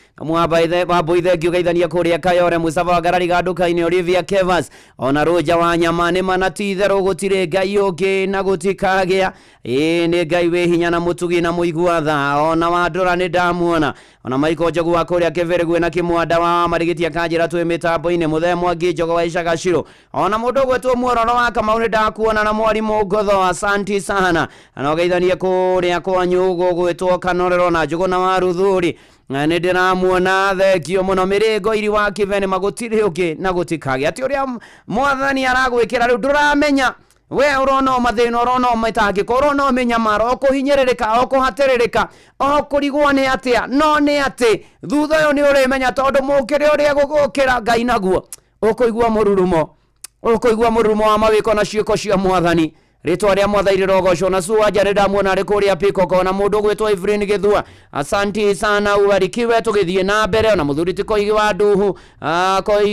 Wambui thengio geithania kũrĩa Kayore Musafa Wagarari ganduka-inĩ Olivia Kevas ona Roja wa Nyama nĩ mana ti-itherũ gũtirĩ Ngai ũngĩ na gũtikagĩa nĩ Ngai wĩ hinya na mũtugi na mũigua tha ona Wandũra nĩ ndamuona ona Maiko Njogu wa kũrĩa Kĩbĩrĩgwe na Kĩmwanda wa Marigĩtia kanjĩra twĩ mĩtambo-inĩ Mũthee Mwangi Njogo wa Icagacirũ ona mũndũ gwĩtwo Muororo wa Kamau nĩ ndakuona na Mwarimũ Ngotho asanti sana na geithania kũrĩa kwa Nyũgũ gwĩtwo Kanorero na Njũgũ na Waruthuri nĩ ndĩramuona thengio mũno Mĩrĩngo iri wa Kĩbene magũtirĩ ũngĩ na gũtikagĩa atĩ ũrĩa Mwathani aragwĩkĩra rĩu ndũramenya we ũrona mathĩna ũrona matangĩko ũrona mĩnyamaro ũkũhinyĩrĩrĩka ũkũhatĩrĩrĩka ũkũrigwo nĩ atĩa no nĩ atĩ thutha ũyũ nĩ ũrĩmenya tondũ mũkĩre ũrĩa gũgũkĩra Ngai naguo ũkũigua mũrurumo wa mawĩko na ciĩko cia Mwathani rĩtwa rĩa Mwathani rĩrogocwo na Suwaja nĩ ndamuona arĩ kũrĩa Pikoko na mũndũ gwĩtwo Evelyn Gĩthua asanti sana ubarikiwe tũgĩthiĩ na mbere ona mũthuri ti Koigi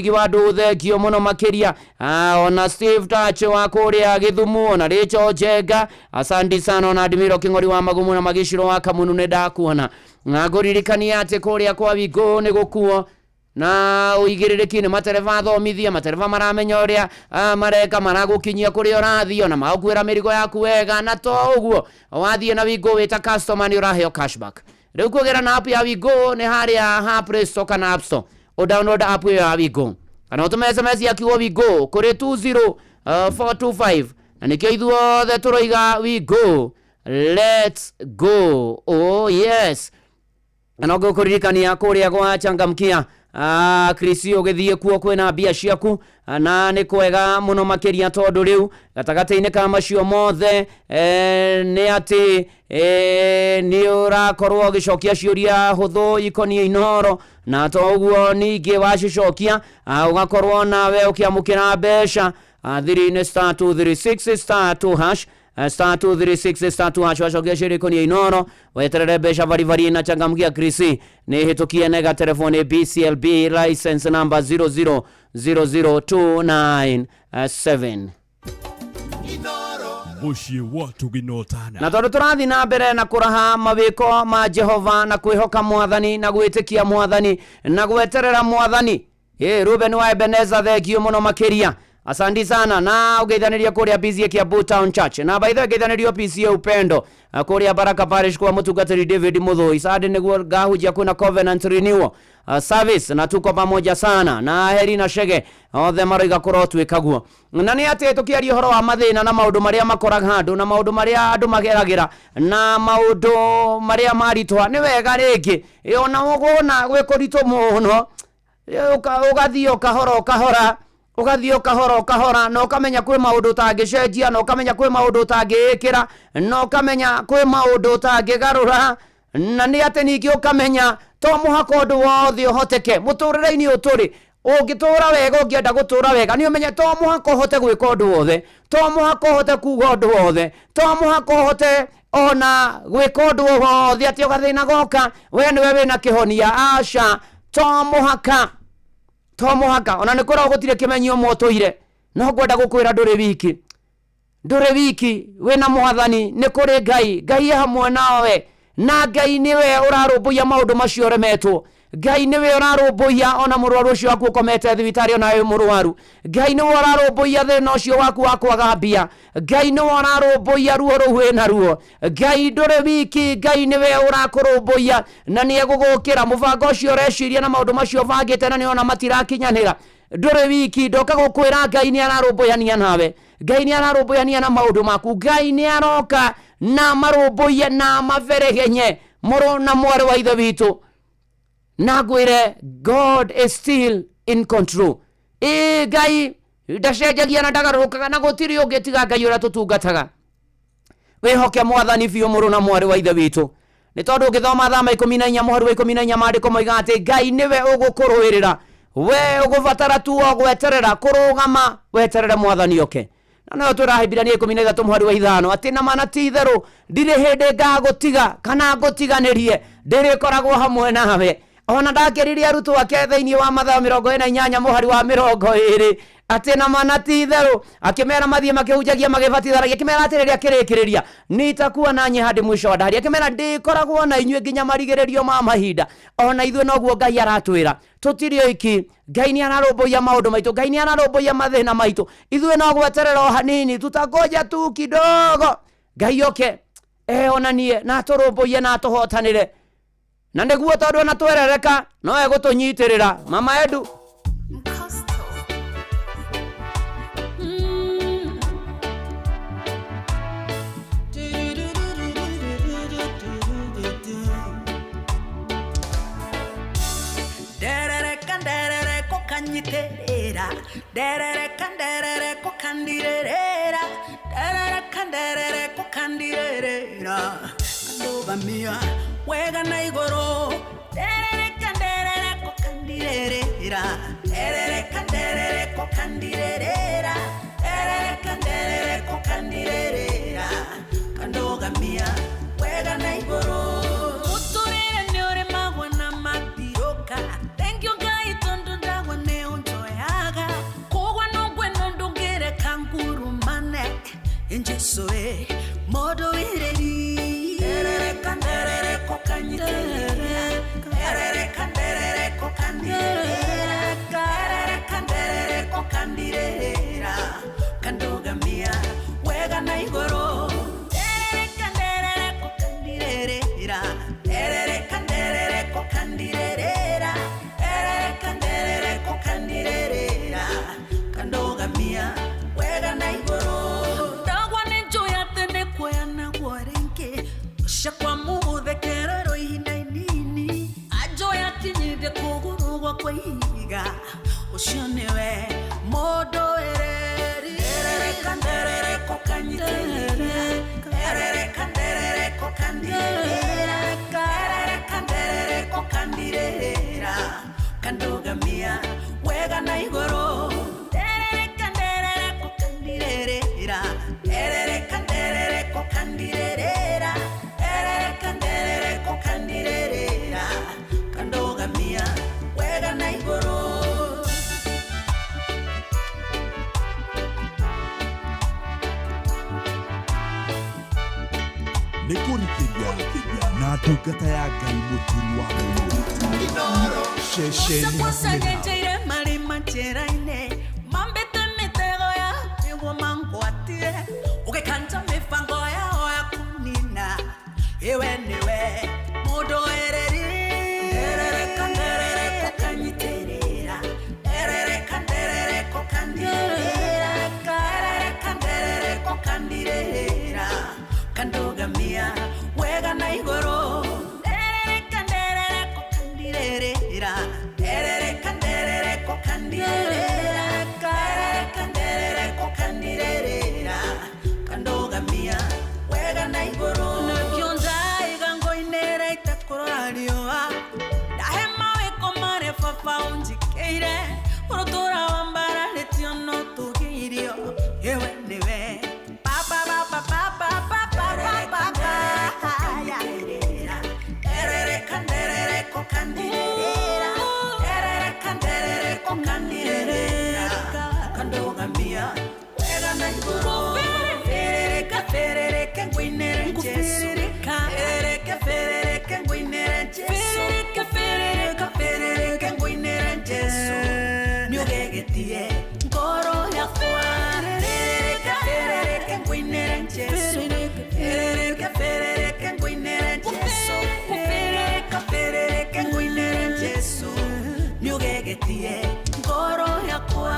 wa Nduhu thengio mũno makĩria ona Steve Touch wa kũrĩa Gĩthumu ona Rachel Njenga asanti sana ona Admiro Kĩng'ori wa Magumu na Magiciro wa Kamunu nĩ ndakuona na ngũririkania atĩ kũrĩa kwa Wingũ nĩ gũkuo na ũigĩrĩrĩki nĩ matereba thomithia matereba maramenya ũrĩa mareka maragũkinyia kũrĩa ũrathiĩ ona magũkuĩra mĩrigo yaku wega na to ũguo wathiĩ na Wingũ wĩta customer nĩ ũraheo cashback rĩu kũgera na app ya Wingũ nĩ harĩa ha Play Store kana App Store download app ya Wingũ kana ũtũme SMS yakiuo Wingũ kũrĩ 20425 na nĩkĩo ithuothe tũroiga Wingũ let's go oh yes na ngũkũririkania kũrĩa gwa Changamkia Krisi ũgĩthiĩ kuo kwĩna mbia ciaku na nĩ kwega mũno makĩria tondũ rĩu gatagatĩ-inĩ ka macio mothe nĩ atĩ nĩ ũrakorwo ũgĩcokia ciũria hũthũ ikoniĩ Inooro na to ũguo ningĩ wacicokia ũgakorwo nawe ũkĩamũkĩra mbeca thiri-inĩ *236*2# *236*2# wacokia ciũria ikoniĩ Inooro weterere mbeca bari na Changamkia Krisi nĩ hĩtũkie nega telefoni BCLB license number 0000297 Muciĩ watu ginotana na tondũ tũrathiĩ na mbere na kũraha mawĩko ma Jehova na kwĩhoka Mwathani na gwĩtĩkia Mwathani na gweterera Mwathani Ruben wa Ebeneza thengio mũno makĩria asanti sana na ugeithanĩria kũrĩa PCA Kiambu Town Church na by the way geithanĩrio PCA Upendo kũrĩa Baraka Parish kwa mũtungatĩri David Muthoi Sunday nĩguo ngahunjia kuna Covenant Renewal service na tuko pamoja sana na Heri na Shege othe maroiga kũrwo twĩkaguo na nĩ atĩ tũkĩaria ũhoro wa mathĩna na maũndũ marĩa makoraga handũ na maũndũ marĩa andũ mageragĩra na maũndũ marĩa maritũha nĩ wega rĩngĩ ona ũgũona gwĩkũritũ mũno ũgathiĩ ũkahora na ũkamenya kwĩ maũndũ ũtangĩcenjia na ũkamenya kwĩ maũndũ ũtangĩĩkĩra na ũkamenya kwĩ maũndũ ũtangĩgarũra na nĩ atĩ ningĩ ũkamenya to mũhaka ũndũ wothe ũhoteke mũtũrĩre-inĩ ũyũ tũrĩ ũngĩtũra wega ũngĩenda gũtũra wega nĩ ũmenye to mũhaka ũhote gwĩka ũndũ wothe to mũhaka ũhote kuga ũndũ wothe to mũhaka ũhote ona gwĩka ũndũ wothe atĩ ũgathĩna goka we nĩwe wĩna kĩhonia aca to mũhaka ona nĩ kũrwo gũtirĩ kĩmenyio mũtũire no ngwenda gũkwĩra ndũrĩ wiki wĩna Mwathani nĩ kũrĩ Ngai hamwe nawe na Ngai nĩwe ũrarũmbũia maũndũ macio remetwo Ngai niwe ũrarũmbũiya ona mũrwaru ũcio waku ũkomete thibitarĩ ona wĩ mũrwaru. Ngai niwe ũrarũmbũiya thĩna ũcio waku wa kwaga mbia. Ngai niwe ũrarũmbũiya ruo rũu wĩna ruo. Ngai ndũrĩ wiki, Ngai niwe ũrakũrũmbũiya na nĩegũgũkĩra mũbango ũcio ũreciria na maũndũ macio bangĩte na nĩona matirakinyanĩra. Ndũrĩ wiki, ndoka gũkwĩra Ngai nĩ ararũmbũyania nawe. Ngai nĩ ararũmbũyania na maũndũ maku. Ngai nĩ aroka na marũmbũiye na maveregenye mũrũ na mwarĩ wa ithe witũ. Na ngwĩre God is still in control. Ngai ndacenjagia na ndagarũrũkaga na gũtirĩ ũngĩ tiga Ngai ũrĩa tũtungataga. Wĩhoke Mwathani biũ mũrũ na mwarĩ wa ithe witũ. Nĩ tondũ ũngĩthoma Thama 14 mũhari wa 14 maandĩko moiga atĩ Ngai nĩwe ũgũkũrũĩrĩra. We ũgũbatara tu gweterera kũrũgama weterere Mwathani oke. Na no tũrahĩmbirania 13 mũhari wa 5 atĩ na mana ti itherũ ndirĩ hĩndĩ ngagũtiga kana ngũtiganĩrie, ndĩrĩkoragwo hamwe nawe. Ona ndakĩririe arutwo ake thĩinĩ wa Mathayo 28 mũhari wa 20 atĩ na mana ti itherũ akĩmera mathiĩ makĩhunjagia magĩbatithanagia, akĩmera atĩrĩria kĩrĩkĩrĩria nitakuwa nanyi hadi mwisho wa dahari, akĩmera ndĩkoragwo na inyuĩ nginya marigĩrĩrio ma mahinda. Ona ithuĩ noguo Ngai aratwĩra, tũtirĩ oiki. Ngai nĩ ararũmbũiya maũndũ maitũ, Ngai nĩ ararũmbũiya mathĩna maitũ. Ithuĩ no gweterera o hanini, tutagoja tu kidogo Ngai oke onanie na tũrũmbũiye na tũhotanĩre. Na nĩguo tondũ ona twerereka no egũtũnyitĩrĩra. Mama Edu wega na igoro derere ko kandirera kandogamia wega na igoro uturire ni ore magwa na matiroka. Thank you Ngai tondu ndagwa ne unjoyaga kogwa no gweno ndungire kanguru mane injesoe modo ireri derere ko kanyiterera kandogamia wega na igoro kandogamia wega na igoro ndagwa nenjoya tene kwena gwarenke shakwa mude kerero inainini ajoya kinyide kugurugwa kwa higa ushonewe modo ereri kanderere kokanyiterera kanderere kokandirera kandogamia wega na igoro kanderere kokandirera kanderere kokandirera kandogamia wega na igoro. Nĩkũrikĩria na ndungata ya Ngai mũturi wa Inoro shesheni hakuhĩ marima njĩra-inĩ mambĩte mĩtego ya nĩguo mangwatire ũgĩkanja mĩbango yao ya kũnina iwe nĩwe mũndũ ereri kanderere kokanyitĩrĩra kanderere kokandirĩra kanderere kokandirĩra kandogamia wega na igoro kanderere kokandirĩra kanderere kokandirĩra kanderere kokandirĩra kandogamia wega na igoro nakionza igangoinere itakurora riũa ndahema wĩko mare baba unjikĩire mũrũtũra wa mbararĩtio no tũgĩirio iwe nĩwe baba kanderere kokandirĩra kandogamia wega na igoro ferereka ngwinere Jesu ferereka ngwinere Jesu ferereka tie ngoro yakwa.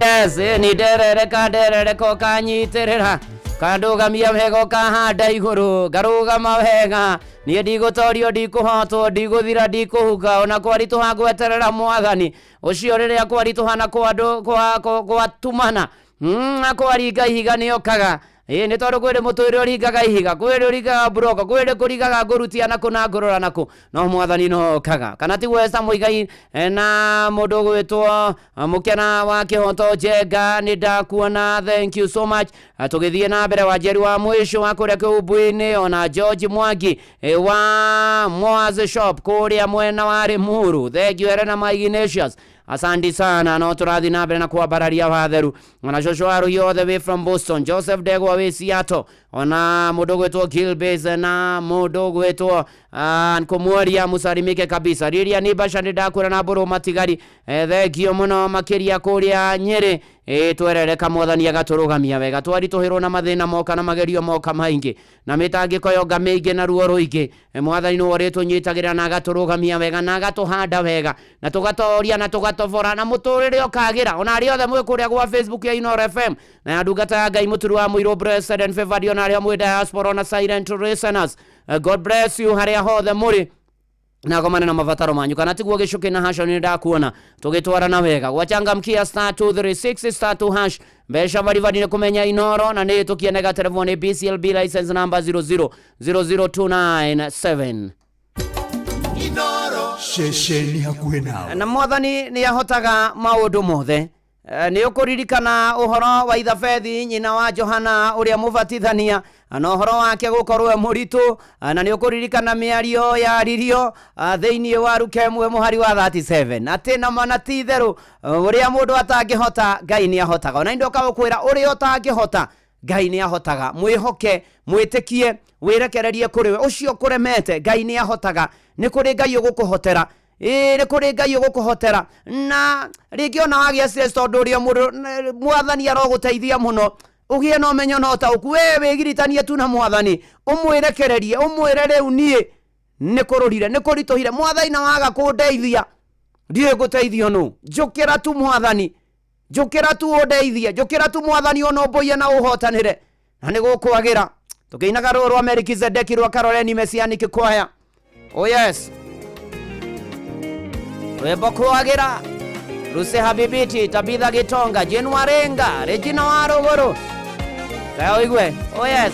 Yes, ni derere ko kanyiterera kandugamia mego kahanda iguru garugama wega ni ndigutorio ndikuhotwo ndiguthira ndikuhuga ona kwarituha gweterera mwathani ucio riria kwarituhana kwa andu kwa tumana akwaringa ihiga niokaga ni tondu kwiri mutuire uringaga ihiga kwiri uringaga broko kwiri kurigaga ngurutia naku na ngurura naku no mwathani no kaga kana ti Westa Muigai na mundu gwitwo mukena wa kihoto Njenga ni ndakuona. Thank you so much. Tugithie na mbere wa Njeri wa mwisho wa kuria kiumbu-ini ona George Mwangi wa Moaz Shop kuria mwena wa Rimuru. Thank you Elena Ignatius. Asante sana no turathi na mbere na kuambararia watheru ona Joshua Arui all the way from Boston, Joseph Dego wa Seattle ona mundu gwitwo Gilbez na mundu gwitwo nkumworia musarimike kabisa riria ni basha ndakura na mburu matigari thengio muno makiria kuria Nyeri twerereka mwathani agaturugamia wega twarituhirwo na mathina moka na magerio moka maingi na mitangiko yonga mingi na ruo ruingi mwathani no oretu nyitagira na agaturugamia wega na agatuhanda wega na tugatoria na tugatobora na muturire okagira ona ari othe mwe kuria kwa Facebook ya Inoro FM na ndungata ya Ngai muturu wa Muiro Blessed and Favored ona ari mwe diaspora na silent listeners. God bless you haria hothe muri na komana na mavataro manyu kana tiguo gicuki na hasha ni ndakuona tugitwara na wega gwachangamkia *236 *2# besha bari ni kumenya Inoro na ni tukienega telefoni BCLB license number 0000297 Inoro shesheni hakuhe nawe na mwathani ni yahotaga maundu mothe. Ni ukuririkana uhoro wa Ithabethi nyina wa Johana uria mubatithania na uhoro wake gukorwo muritu na ni ukuririkana miario ya ririo theinie wa Luke mwe muhari wa 37 ati na mana ti theru uria mundu atangihota Ngai ni ahotaga ona ndoka gukwira uria utangihota Ngai ni ahotaga mwihoke mwitikie wirekererie kuriwe ucio kuremete Ngai ni ahotaga ni kuri Ngai ugukuhotera ni kuri Ngai ugukuhotera na rigiona wagia stress tondu uria mwathani aroguteithia muno ugie no menyo no ta uku wewe giritania tu na mwathani umwirekererie umwire riu nie ni kururire ni kurituhire mwathani na waga kundeithia ndie guteithio no njukira tu mwathani njukira tu undeithie njukira tu mwathani ono boye na uhotanire na ni gukwagira tukiinaga rwa Melkizedeki rwa Karoleni Messianic Choir. Oh yes Webo kwagira Ruse Habibiti Tabitha Gitonga Jenu Warenga Regina Warogoro Kaya oigwe. Oh yes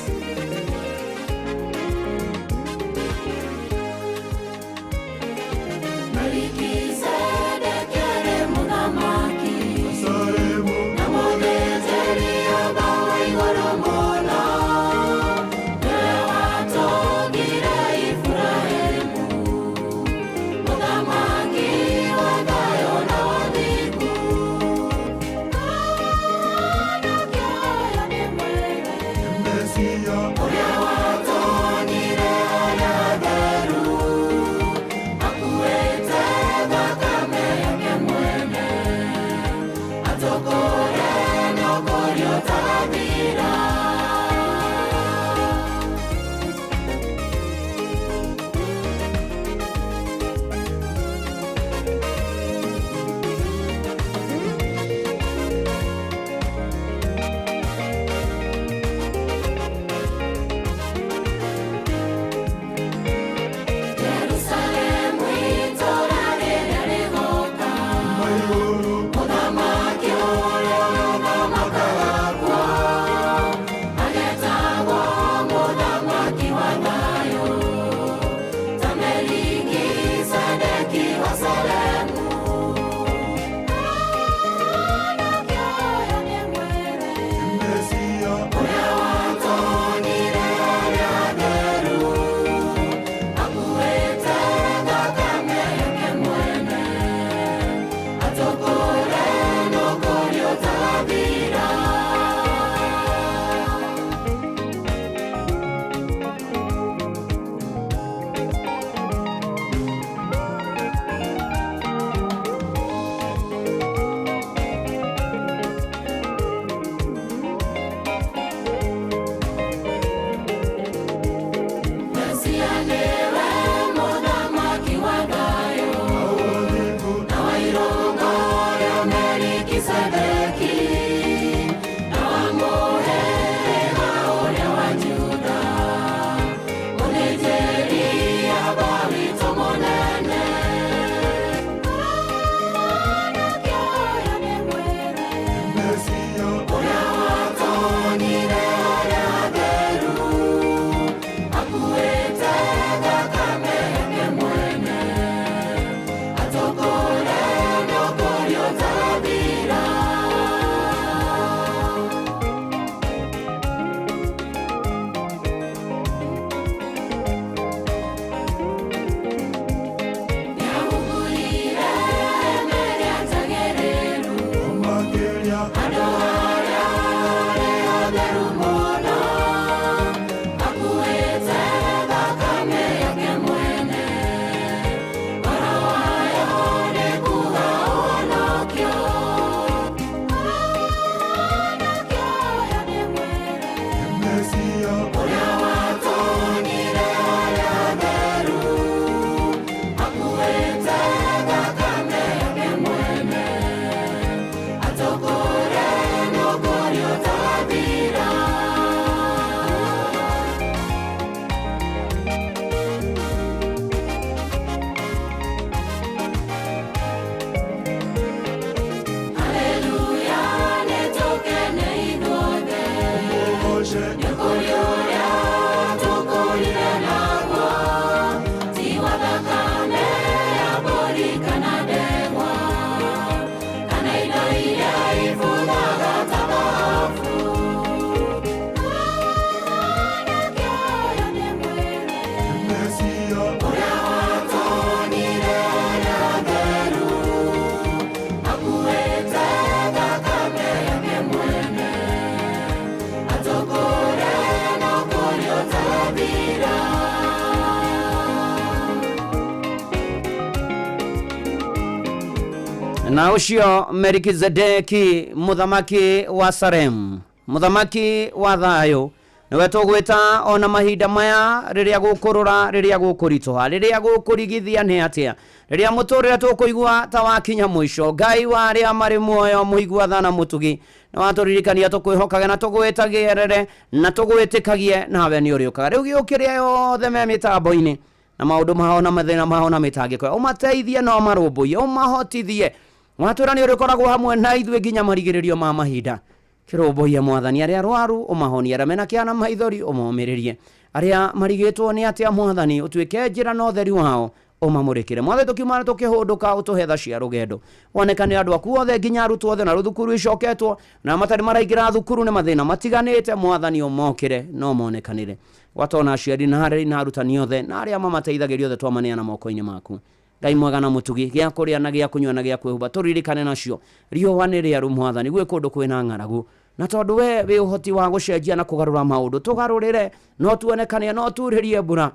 na ucio Melkizedeki muthamaki wa Salem, muthamaki wa thayo, niwe tugwita ona mahinda maya riria gukurura, riria gukuritoha, riria gukurigithia ne atia, riria muturire tukuigua ta wakinya mwisho. Ngai wa aria mari muoyo muigua thana mutugi na waturirikania tukwihokaga na tugwitagerere na tugwitikagie nawe ni uriukaga. Riu giukiria yothe me mitambo-ini na maundu mao na mathina mao na mitangiko, umateithie no marumbuye, umahotithie. Watura ni urikoragwo hamwe na ithuĩ nginya marigĩrĩrio ma mahinda. Kirumbuye Mwathani aria arwaru umahonie, aria mena kĩana maithori umomĩrĩrie, aria marigĩtwo ni atia Mwathani utuĩke njĩra na ũtheri wao umamũrĩkĩre. Mwathani tukiumana tukihunduka utuhe tha cia rugendo, wonekane andu aku othe nginya arutwo othe na ruthukuru icoketwo na matari maraingira thukuru ni mathina matiganĩte. Mwathani umokire no monekanire, watona aciari na harĩ na arutani othe na aria mamateithagĩria othe twamaneana moko-inĩ maku. Ngai mwega na mutugi, gĩa kũrĩa na gĩa kũnyua na gĩa kwĩhumba turirikane nacio. Riũa nĩ rĩaru Mwathani, gwĩ kũndũ kwĩna ng'aragu, na tondũ we wĩ ũhoti wa gũcenjia na kũgarũra maũndũ, tũgarũrĩre no tuonekane, no turĩrie mbura,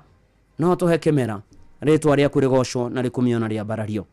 no tũhe kĩmera. Rĩtwa rĩaku rĩgocwo na rĩkumio na rĩambarario.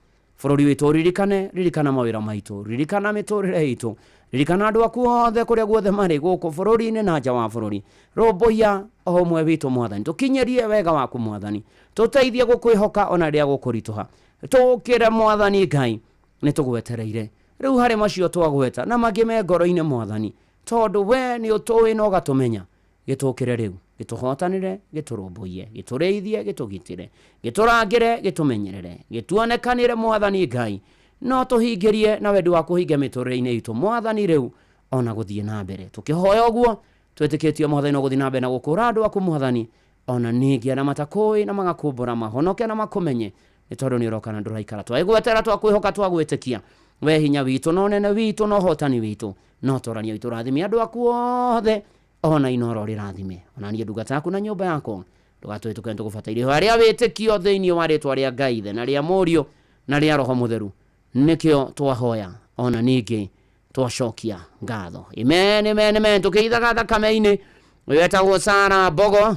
Bũrũri witũ ririkane, ririkana mawĩra maitũ, ririkana mĩtũrĩre itũ, ririkana andũ aku othe kũrĩa guothe marĩ gũkũ bũrũri-inĩ na nja wa bũrũri. Rũmbũiya o ũmwe witũ Mwathani, tũkinyĩrie wega waku Mwathani, tũteithie gũkwĩhoka ona rĩrĩa gũkũritũha. Tũkĩre Mwathani Ngai nĩ tũgwetereire, rĩu harĩ macio twagweta na mangĩ me ngoro-inĩ Mwathani, tondũ we nĩ ũtũĩ na ũgatũmenya. Gĩtũkĩre rĩu, gĩtũhotanĩre, gĩtũrũmbũiye, gĩtũrĩithie, gĩtũgitĩre, gĩtũrangĩre, gĩtũmenyerere, gĩtuonekanĩre Mwathani Ngai, no tũhingĩrie na wendi wa kũhinga mĩtũrĩre-inĩ itũ Mwathani rĩu ona gũthiĩ na mbere. Tũkĩhoya ũguo twĩtĩkĩtie Mwathani no gũthiĩ na mbere na gũkũra andũ aku Mwathani, ona ningĩ na matakũĩ na magakũmbũra mahonoke na makũmenye, nĩ tondũ nĩ ũroka na ndũraikara. Twaigwetera, twakwĩhoka, twagwĩtĩkia, we hinya witũ no nene witũ no hotani witũ, no tũrania witũ rathime andũ aku othe, ona inoro rĩrathime, ona niĩ ndungata yaku na nyũmba yakwa, ndũgatwĩtũke nĩtũgũbataire harĩa wĩtĩkio thĩinĩ wa rĩtwa rĩa Ngai ithe na rĩa Mũriũ na rĩa Roho Mũtheru, nĩkĩo twahoya ona ningĩ twacokia ngatho. Amen, amen, amen. Tũkĩithaga thakame-inĩ wetagwo Sarah Mbogo.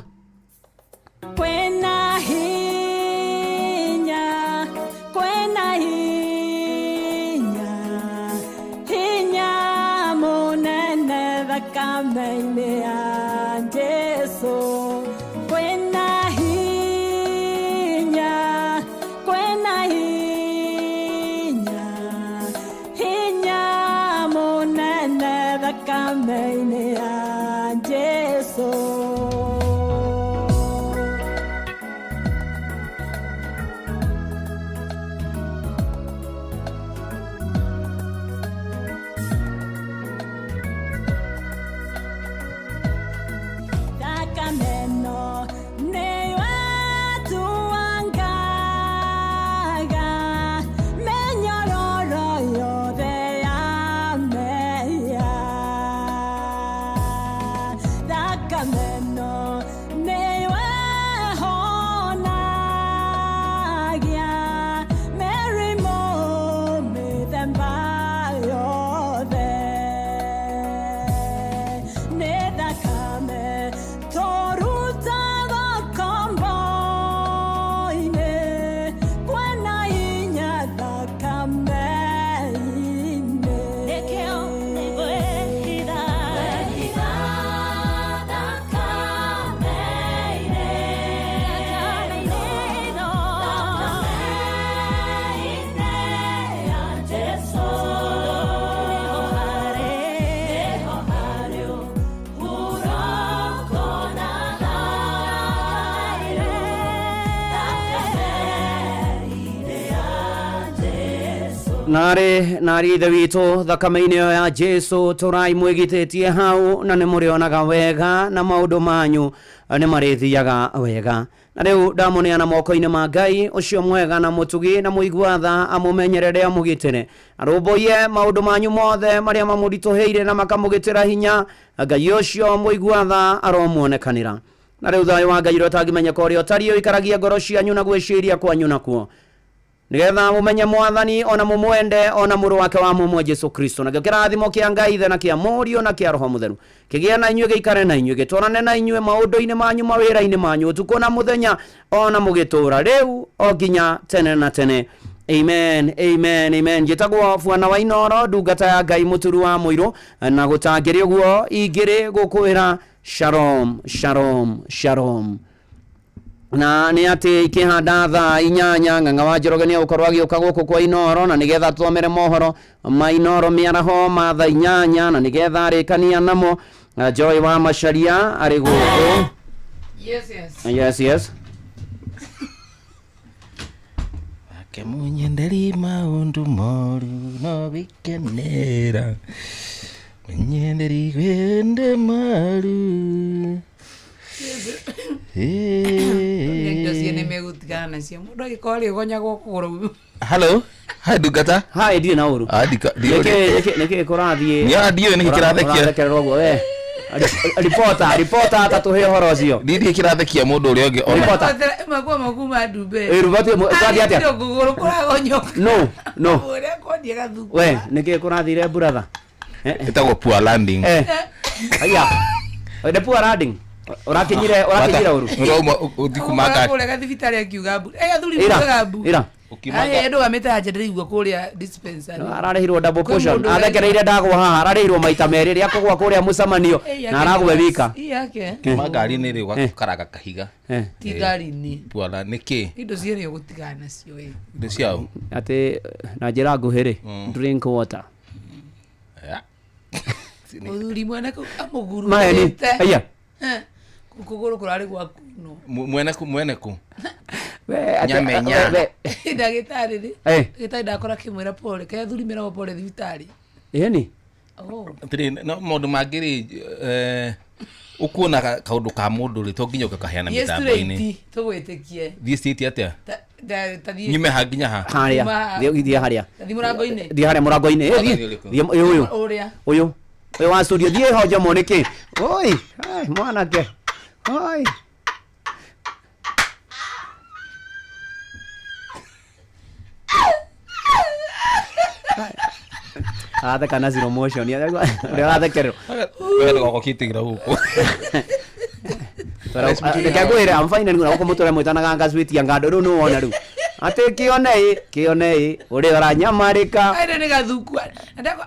Kwena hinya, kwena hinya, hinya mũnene thakame-inĩ ya Jesũ. Kwena hinya, kwena hinya, hinya mũnene thakame-inĩ ya Jesũ. Neno ni watu wangaga, menyororo yothe yameya. Thakameno niwe honagia, mĩrimũ mĩthemba yothe. Nĩ thakame tũrutaga kombo-inĩ, kwena hinya thakame-inĩ. Nĩkĩo nĩgwĩhitha thakame-inĩ, thakame-inĩ ya Jesũ. Nĩho harĩ ũhurũko na thayũ, thakame-inĩ ya Jesũ. Nari ithe witũ, thakame-inĩ ya Jesũ tũrai mwĩgitĩtie hau, na nĩ mũrĩonaga wega na maũndũ manyu nĩ marĩthiaga wega. Na rĩu ndamũneana moko-inĩ ma Ngai ũcio mwega na mũtugi na mũigua tha, amũmenyerere amũgitĩre, arũmbũiye maũndũ manyu mothe marĩa mamũritũhĩire na makamũgitĩra hinya. Ngai ũcio mũigua tha aromuonekanĩra. Na rĩu thayũ wa Ngai ũrĩa ũtangĩmenyeka ũrĩa ũtariĩ ũikaragie ngoro cianyu na gwĩciria kwanyu nakuo, nĩgetha mũmenye Mwathani ona mũmwende ona mũrũ wake wa mũmwe Jesũ Kristo. Nakĩo kĩrathimo kĩa Ngai ithe na kĩa Mũriũ na kĩa Roho Mũtheru kĩgĩe na inyuĩ, gĩikare na inyuĩ, gĩtwarane na inyuĩ maũndũ-inĩ manyu, mawĩra-inĩ manyu, ũtukũ na mũthenya ona mũgĩtũũra rĩu o nginya tene na tene. Amen, amen, amen. Njitagwo Bwana wa Inoro, ndungata ya Ngai Muturu wa Muiru, na gutangiri uguo igiri gukwira shalom, shalom, shalom. Na ni ati ikihanda thaa 8 ng'ang'a wa Njoroge ni ukorwo agioka guku kwa Inoro na nigetha twomere mohoro ma Inoro miaraho ma thaa 8 na nigetha arikania namo. Joy wa Macharia ari guku. Yes. Kemunyenderi maundu moru no bikenera munyenderi gwende maru Hello, hi Dugata. Hi, ndio na uru. Neke korathie. Nya ndio niki kirathekia. Reporter atatuhe horo ucio. Ndidi kirathekia mundu uri onge ona. Reporter. Maguma ndumbe. Rubati twathiĩ atĩa? Ndio guguru kurago nyoka. No. Ore kodie gathuku. We, niki kurathire brother. Itagwo poor landing. Aya. Ode poor landing. Urakinyire uru. Urauma uthikumaka. Kule gathibitari akiuga mbu. Athuri mugaga mbu. Ira. Ai ndo gameta ajenderirwo kuria dispensary. Ararehirwo double portion. Athekereire ndagwa haha, ararehirwo maita meri ria kugwa kuria musamanio na aragwe wika. Yake. Magari ni riwa karaga kahiga. Ti gari ni. Puala niki. Indo ciere gutigana cio we. Indo ciao. Ati na njira nguhiri. Drink water. Udhuri mwana ko amuguru. Maeni. Aya. Kuguru kurari gwaku no. Mwene ku. Nyamenya. Ndagitari ri. Gitari ndakora kimwira pole. Kaya thuri mera pole thibitari. Ni? Oh. Tiri no mundu mangiri ukuona kaundu ka mundu ri to nginya ukaheana mitambo-ini. Yes, tugwitikie. Thie state atia? Tathie. Nyime haginya ha. Haria. Thie haria. Thie murango-ini. Thie haria murango-ini. Thie uyu. Uyu wa studio thie hoja moneke. Oi, mwanake. Oi. Ada kana zero motion ya ada kero. Wewe uko kitigira huko. Ndikakwira amfaina ngura uko mutora mwitana ganga sweet ya ngado ru no wona ru. Ate kionei uri oranyamarika. Aire ni gathuku.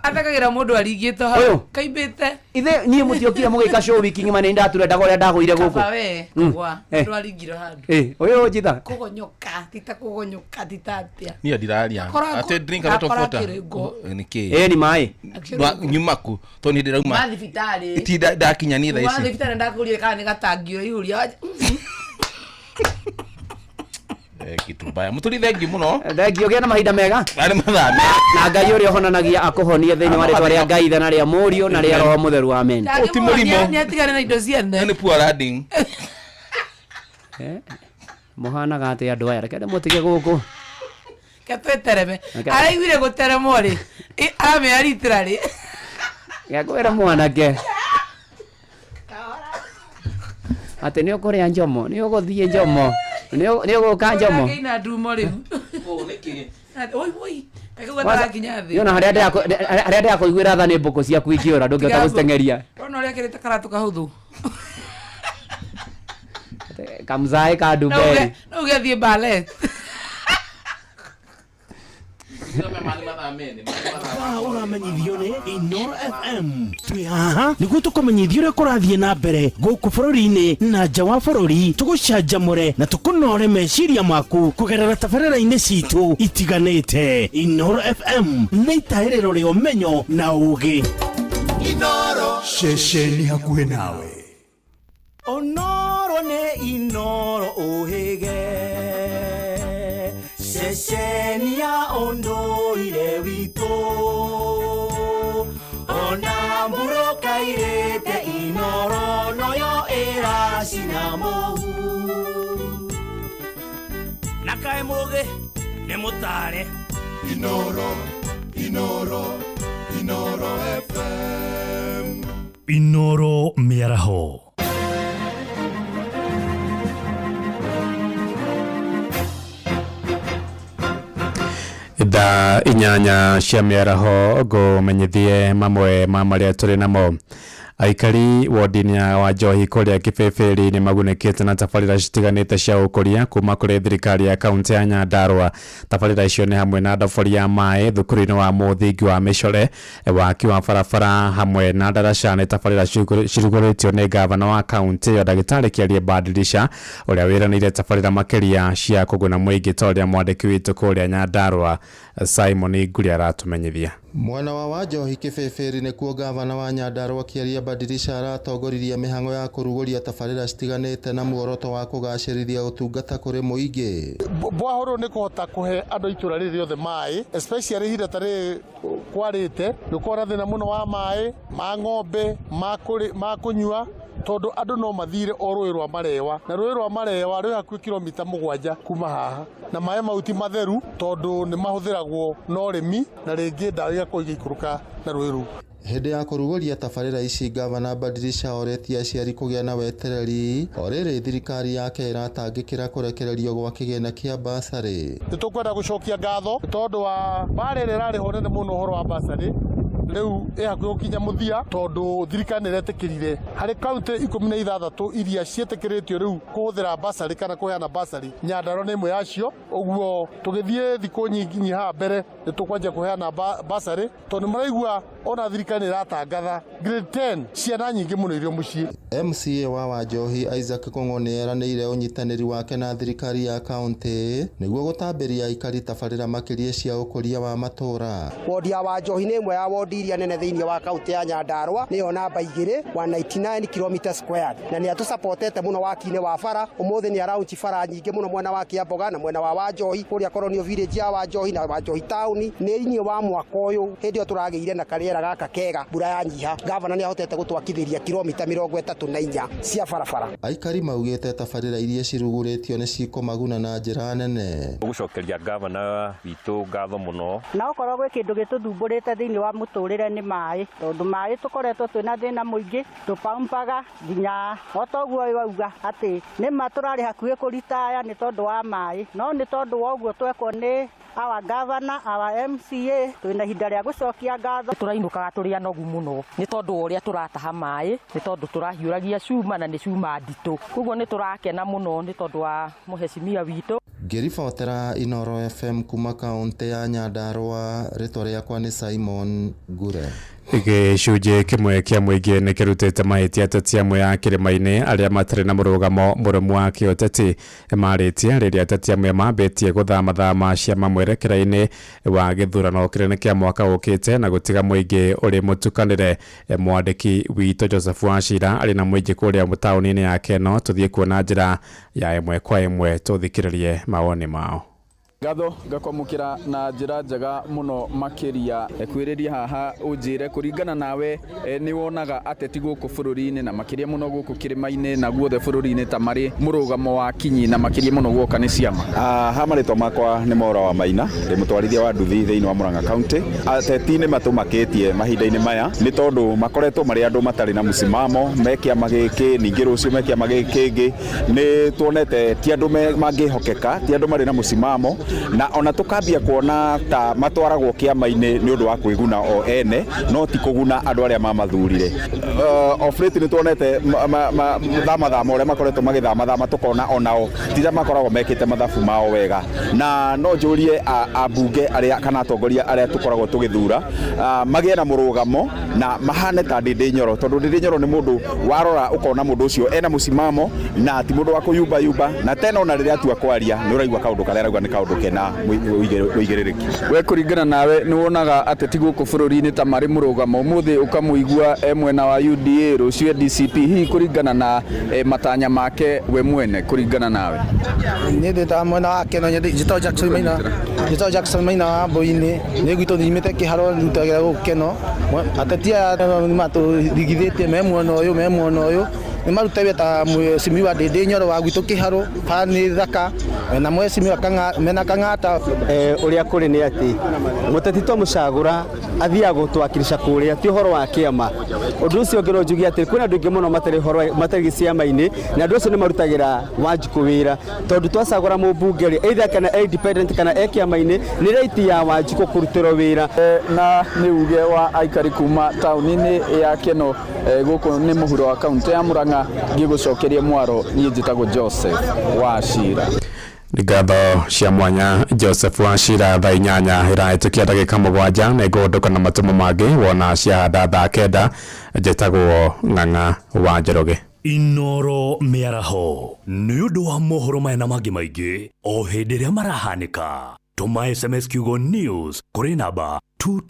Atakagira mundu arigito ha. Kaimbite. Ithe nyi mutiokire mugika show wiki ngima ni ndaturenda goria ndagwire guku. Kawe kwa. Twaringiro handu. Uyu jitha. Kugonyoka, titatia. Ni ndiraria. Ate drink a lot of water. Niki. Ni mai. Nyumaku. To ni ndirauma. Mathi vitari. Ti ndakinya ni tha ici. Mathi vitari ndakurie kana ni gatangio ihuria. Kitu mbaya muturi thengi muno thengi gena mahinda mega ari mathame na Ngai uri honanagia akuhonie thiini wa ritwa ria Ngai thana ria Murio na ria Roho Mutheru amen uti murimo ni atigane na indo ciene ni poor landing muhana ati andu aya reke mutige guku katwetereme araiguire guteremo ri ame aritrari gakwira mwanake ati ni ukuria njomo ni uguthie njomo ni uguka njomo ina ndumo riu niki oi akagwa kinya thi yona haria ndako igwira tha ni mbuku cia kuikiura ndungihota gustengeria ona uria kirite karatu kahuthu kamzai ka Dubai no ugathie ballet uramenyithio ni Inoro FM twi haha niguo tukumenyithio uria kurathie na mbere guku bururi-ini na nja wa bururi tugucanjamure na tukunore meciria maku kugerera tabarĩra-inĩ citu itiganĩte. Inoro FM nĩ itaĩrĩro rĩa ũmenyo na ũũgĩ. Inoro ceceni hakuhĩ nawe. Onoro nĩ Inoro ũhĩge ceceni ya ũndũire witũ ona mburoka irĩte Inoro noyo ĩracina mũhu na kaĩ mũgĩ nĩ mũtare Inoro FM Inoro mĩaraho. Thaa 8 cia mĩaraho ngũmenyithie mamwe ma marĩa tũrĩ namo. Aikari wodini ya Wanjohi kuria Kibeberi ni magunĩkĩte na tabarĩra citiganĩte cia ũkũria kuma kũrĩ thirikari ya kaunti ya Nyandarua. Tabarĩra icio nĩ hamwe na ndobori ya maĩ thukuru-inĩ wa mũthingi wa Mĩcore, waki wa barabara hamwe na ndaraca. Nĩ tabarĩra cirugũrĩtio nĩ gavana wa kaunti ya Ndagĩtarĩ Kĩarie Badilisha ũrĩa wĩranĩire tabarĩra makĩria cia kũguna mũingĩ ta ũrĩa mwandĩki witũ kũrĩa Nyandarua Simon Nguri aratũmenyithia. Mwana wa Wanjohi Kibeberi nĩkuo gavana wa Nyandarua Kĩarie Badilisha aratongoririe mĩhang'o ya kũrugũria tabarĩra citiganĩte na muoroto wa kũgacĩrithia ũtungata kũrĩ mũingĩ. Bwahoro nĩ kũhota kũhe andũ itũra rĩrĩ othe maĩ, especially ihinda tarĩ kwarĩte, nĩkũona thĩna mũno wa maĩ ma ng'ombe ma kũnyua, tondu andu no mathire o rũĩ rwa Marewa, na rũĩ rwa Marewa rwĩ hakuhĩ kilomita 7 kuma haha, na maĩ mau ti matheru tondu nĩ mahũthĩragwo na ũrĩmi na rĩngĩ ndawa igakorwo igĩikũrũka na rũĩ rũu. Hĩndĩ ya kũrugũria tabarĩra ici, gavana Badilisha oretie aciari kũgĩa na wetereri, o rĩrĩ thirikari yake ĩratangĩkĩra kũrekererio gwa kĩgĩna kĩa basarĩ. Nĩtũkwenda gũcokia ngatho tondu wa mbarĩ ĩrĩa ĩrarĩho nene mũno ũhoro wa basarĩ, rĩu hakuhĩ gũkinya mũthia tondu thirikari nĩretĩkĩrire harĩ kaunti 16 iria ciĩtĩkĩrĩtio rĩu kũhũthĩra basarĩ kana kũheana basarĩ. Nyandarua nĩ ĩmwe yacio, ũguo tũgĩthiĩ thikũ nyingi haha mbere nĩtũkwanjia kũheana basarĩ tondu maraigua ona thirikari ĩratangatha grade 10 ciana nyingĩ mũno irio mũciĩ. MCA wa Wanjohi Isaac Kong'o nĩeranĩire ũnyitanĩri wake na thirikari ya kaunti nĩguo gũtambĩria aikari tabarĩra makĩria cia ũkũria wa matũra. Wodi ya Wanjohi nĩ ĩmwe ya wodi iria nene thĩinĩ wa kaunti ya Nyandarua, nĩyo namba 2 199 km², na nĩ atũsapotete mũno waki-inĩ wa bara. Ũmũthĩ nĩ araunchi bara nyingĩ mũno mwena wa Kĩamboga na mwena wa Wanjohi kũrĩa Colonial Village ya Wanjohi na Wanjohi town. Nĩ wa mwaka ũyũ hĩndĩ ĩyo tũragĩire na karĩera gaka kega, mbura ya nyiha, gavana nĩ ahotete gũtwakithĩria kilomita 34 cia barabara. Aikari maugĩte tabarĩra iria cirugũrĩtio nĩ cikũmaguna na njĩra nene. Gũcokeria gavana witũ ngatho mũno, na okorwo gwĩ kĩndũ gĩtũthumbũrĩte thĩinĩ wa mũtũrĩre nĩ maĩ, tondu maĩ tũkoretwo twĩna thĩna mũingĩ, tũpampaga nginya otoguo wauga atĩ nĩ ma tũrarĩ hakuhĩ kũritaya nĩ tondu wa maĩ, no nĩ tondu wa ũguo twekwo nĩ our governor, our MCA, twĩna ihinda rĩa gũcokia ngatho. Tũrainũkaga tũrĩ anogu mũno nĩ tondu ũrĩa tũrataha maĩ, nĩ tondu tũrahiũragia cuma na nĩ cuma nditũ, koguo nĩ tũrakena mũno nĩ tondu wa mũhecimia witũ. Ngĩribotera Inooro FM kuma kaunti ya Nyandarua, rĩtwa rĩakwa nĩ Simon Ngure. Gĩcunjĩ kĩmwe kĩa mũingĩ nĩ kĩrutĩte mahĩtia ateti amwe a kĩrĩma-inĩ arĩa matarĩ na mũrũgamo mũrũmu wa kĩũteti. Marĩtie rĩrĩa ateti amwe mambĩtie gũthamathama ciama mwerekera-inĩ wa gĩthurano kĩnene kĩa mwaka ũkĩte na gũtiga mũingĩ ũrĩ mũtukanĩre. Mwandĩki witũ Joseph Wachira arĩ na mũingĩ kũrĩa taũni-inĩ ya Keno. Tũthiĩ kuona njĩra ya ĩmwe kwa ĩmwe tũthikĩrĩrie mawoni mao. Gatho gakwamũkĩra na njĩra njega mũno makĩria kwĩrĩria haha ũnjĩre kũringana nawe nĩ wonaga ateti gũkũ bũrũri-inĩ na makĩria mũno gũkũ kĩrĩma-inĩ na guothe bũrũri-inĩ ta marĩ mũrũgamo wa kinyi na makĩria mũno guoka nĩ ciama. Ha marĩtwa makwa nĩ Mora wa Maina, ndĩ mũtwarithia wa nduthi thĩinĩ wa Murang'a County. Ateti nĩ matũmakĩtie mahinda-inĩ maya nĩ tondũ makoretwo marĩ andũ matarĩ na mũsimamo me kĩama gĩkĩ, ningĩ rũciũ me kĩama gĩkĩ kĩngĩ. Nĩ tuonete ti andũ mangĩhokeka, ti andũ marĩ na mũsimamo, na ona tukambia kuona ta matwaragwo kĩama-inĩ nĩ ũndũ wa kwĩguna o ene no ti kũguna andũ arĩa mamathurire. Of late nĩ tuonete thamathama ũrĩa makoretwo magĩthamathama, tukona onao tiga makoragwo mekĩte mathabu mao wega, na no njũrie ambunge arĩa kana atongoria arĩa tũkoragwo tũgĩthura magĩe na mũrũgamo na mahane ta Ndindi Nyoro, tondũ Ndindi Nyoro nĩ mũndũ warora ũkona mũndũ ũcio ena mũsimamo na ti mũndũ wa kũyumba na tena ona rĩrĩa atua kwaria nĩ ũraigua kaũndũ karĩa arauga nĩ kaũndũ kena ũigĩrĩrĩki. We kũringana nawe nĩ wonaga ateti gũkũ bũrũri-inĩ ta marĩ mũrũgamo, ũmũthĩ ũkamũigua mwena wa UDA, rũciũ DCP, hihi kũringana na matanya make we mwene kũringana nawe? Niĩ ndĩ ta mwena wa Keno, njĩtagwo Jackson Maina wa Mbũi-inĩ, nĩ gwitũ thimĩte kĩharo rutagĩra gũkũ Keno. Ateti aya matũrigithĩtie me mwena ũyũ nĩ marutaga ta mũcimi wa Ndindi Nyoro wa gwitũ kĩharo, bara nĩ thaka na mwecimio mena Kang'ata uria kuri ni ati muteti to mucagura athia gutwakirisha kuria ti horo wa kiama undu ucio ngiro njugi ati kwina andu ingi muno matari ciama-ini na andu ucio ni marutagira Wanjiku wira tondu twacagura mubunge ri either kana independent kana ekiama-ini ni raiti ya Wanjiku kurutiro wira na ni uge wa aikari kuma tauni-ini ya Keno guku ni muhuro wa kaunti ya Murang'a ngigucokeria mwaro ni njitagwo Joseph Wachira. Ngatho cia mwanya Joseph Wachira thaa 8 iraitukia ndagika 7 na igunduka na matumo mangi wona cia thaa 9 njitagwo Ng'ang'a wa Njoroge. Inoro miaraho ni undu wa mohoro maya na mangi maingi o hindi ria marahanika. Tuma SMS kiugo news kuri namba 22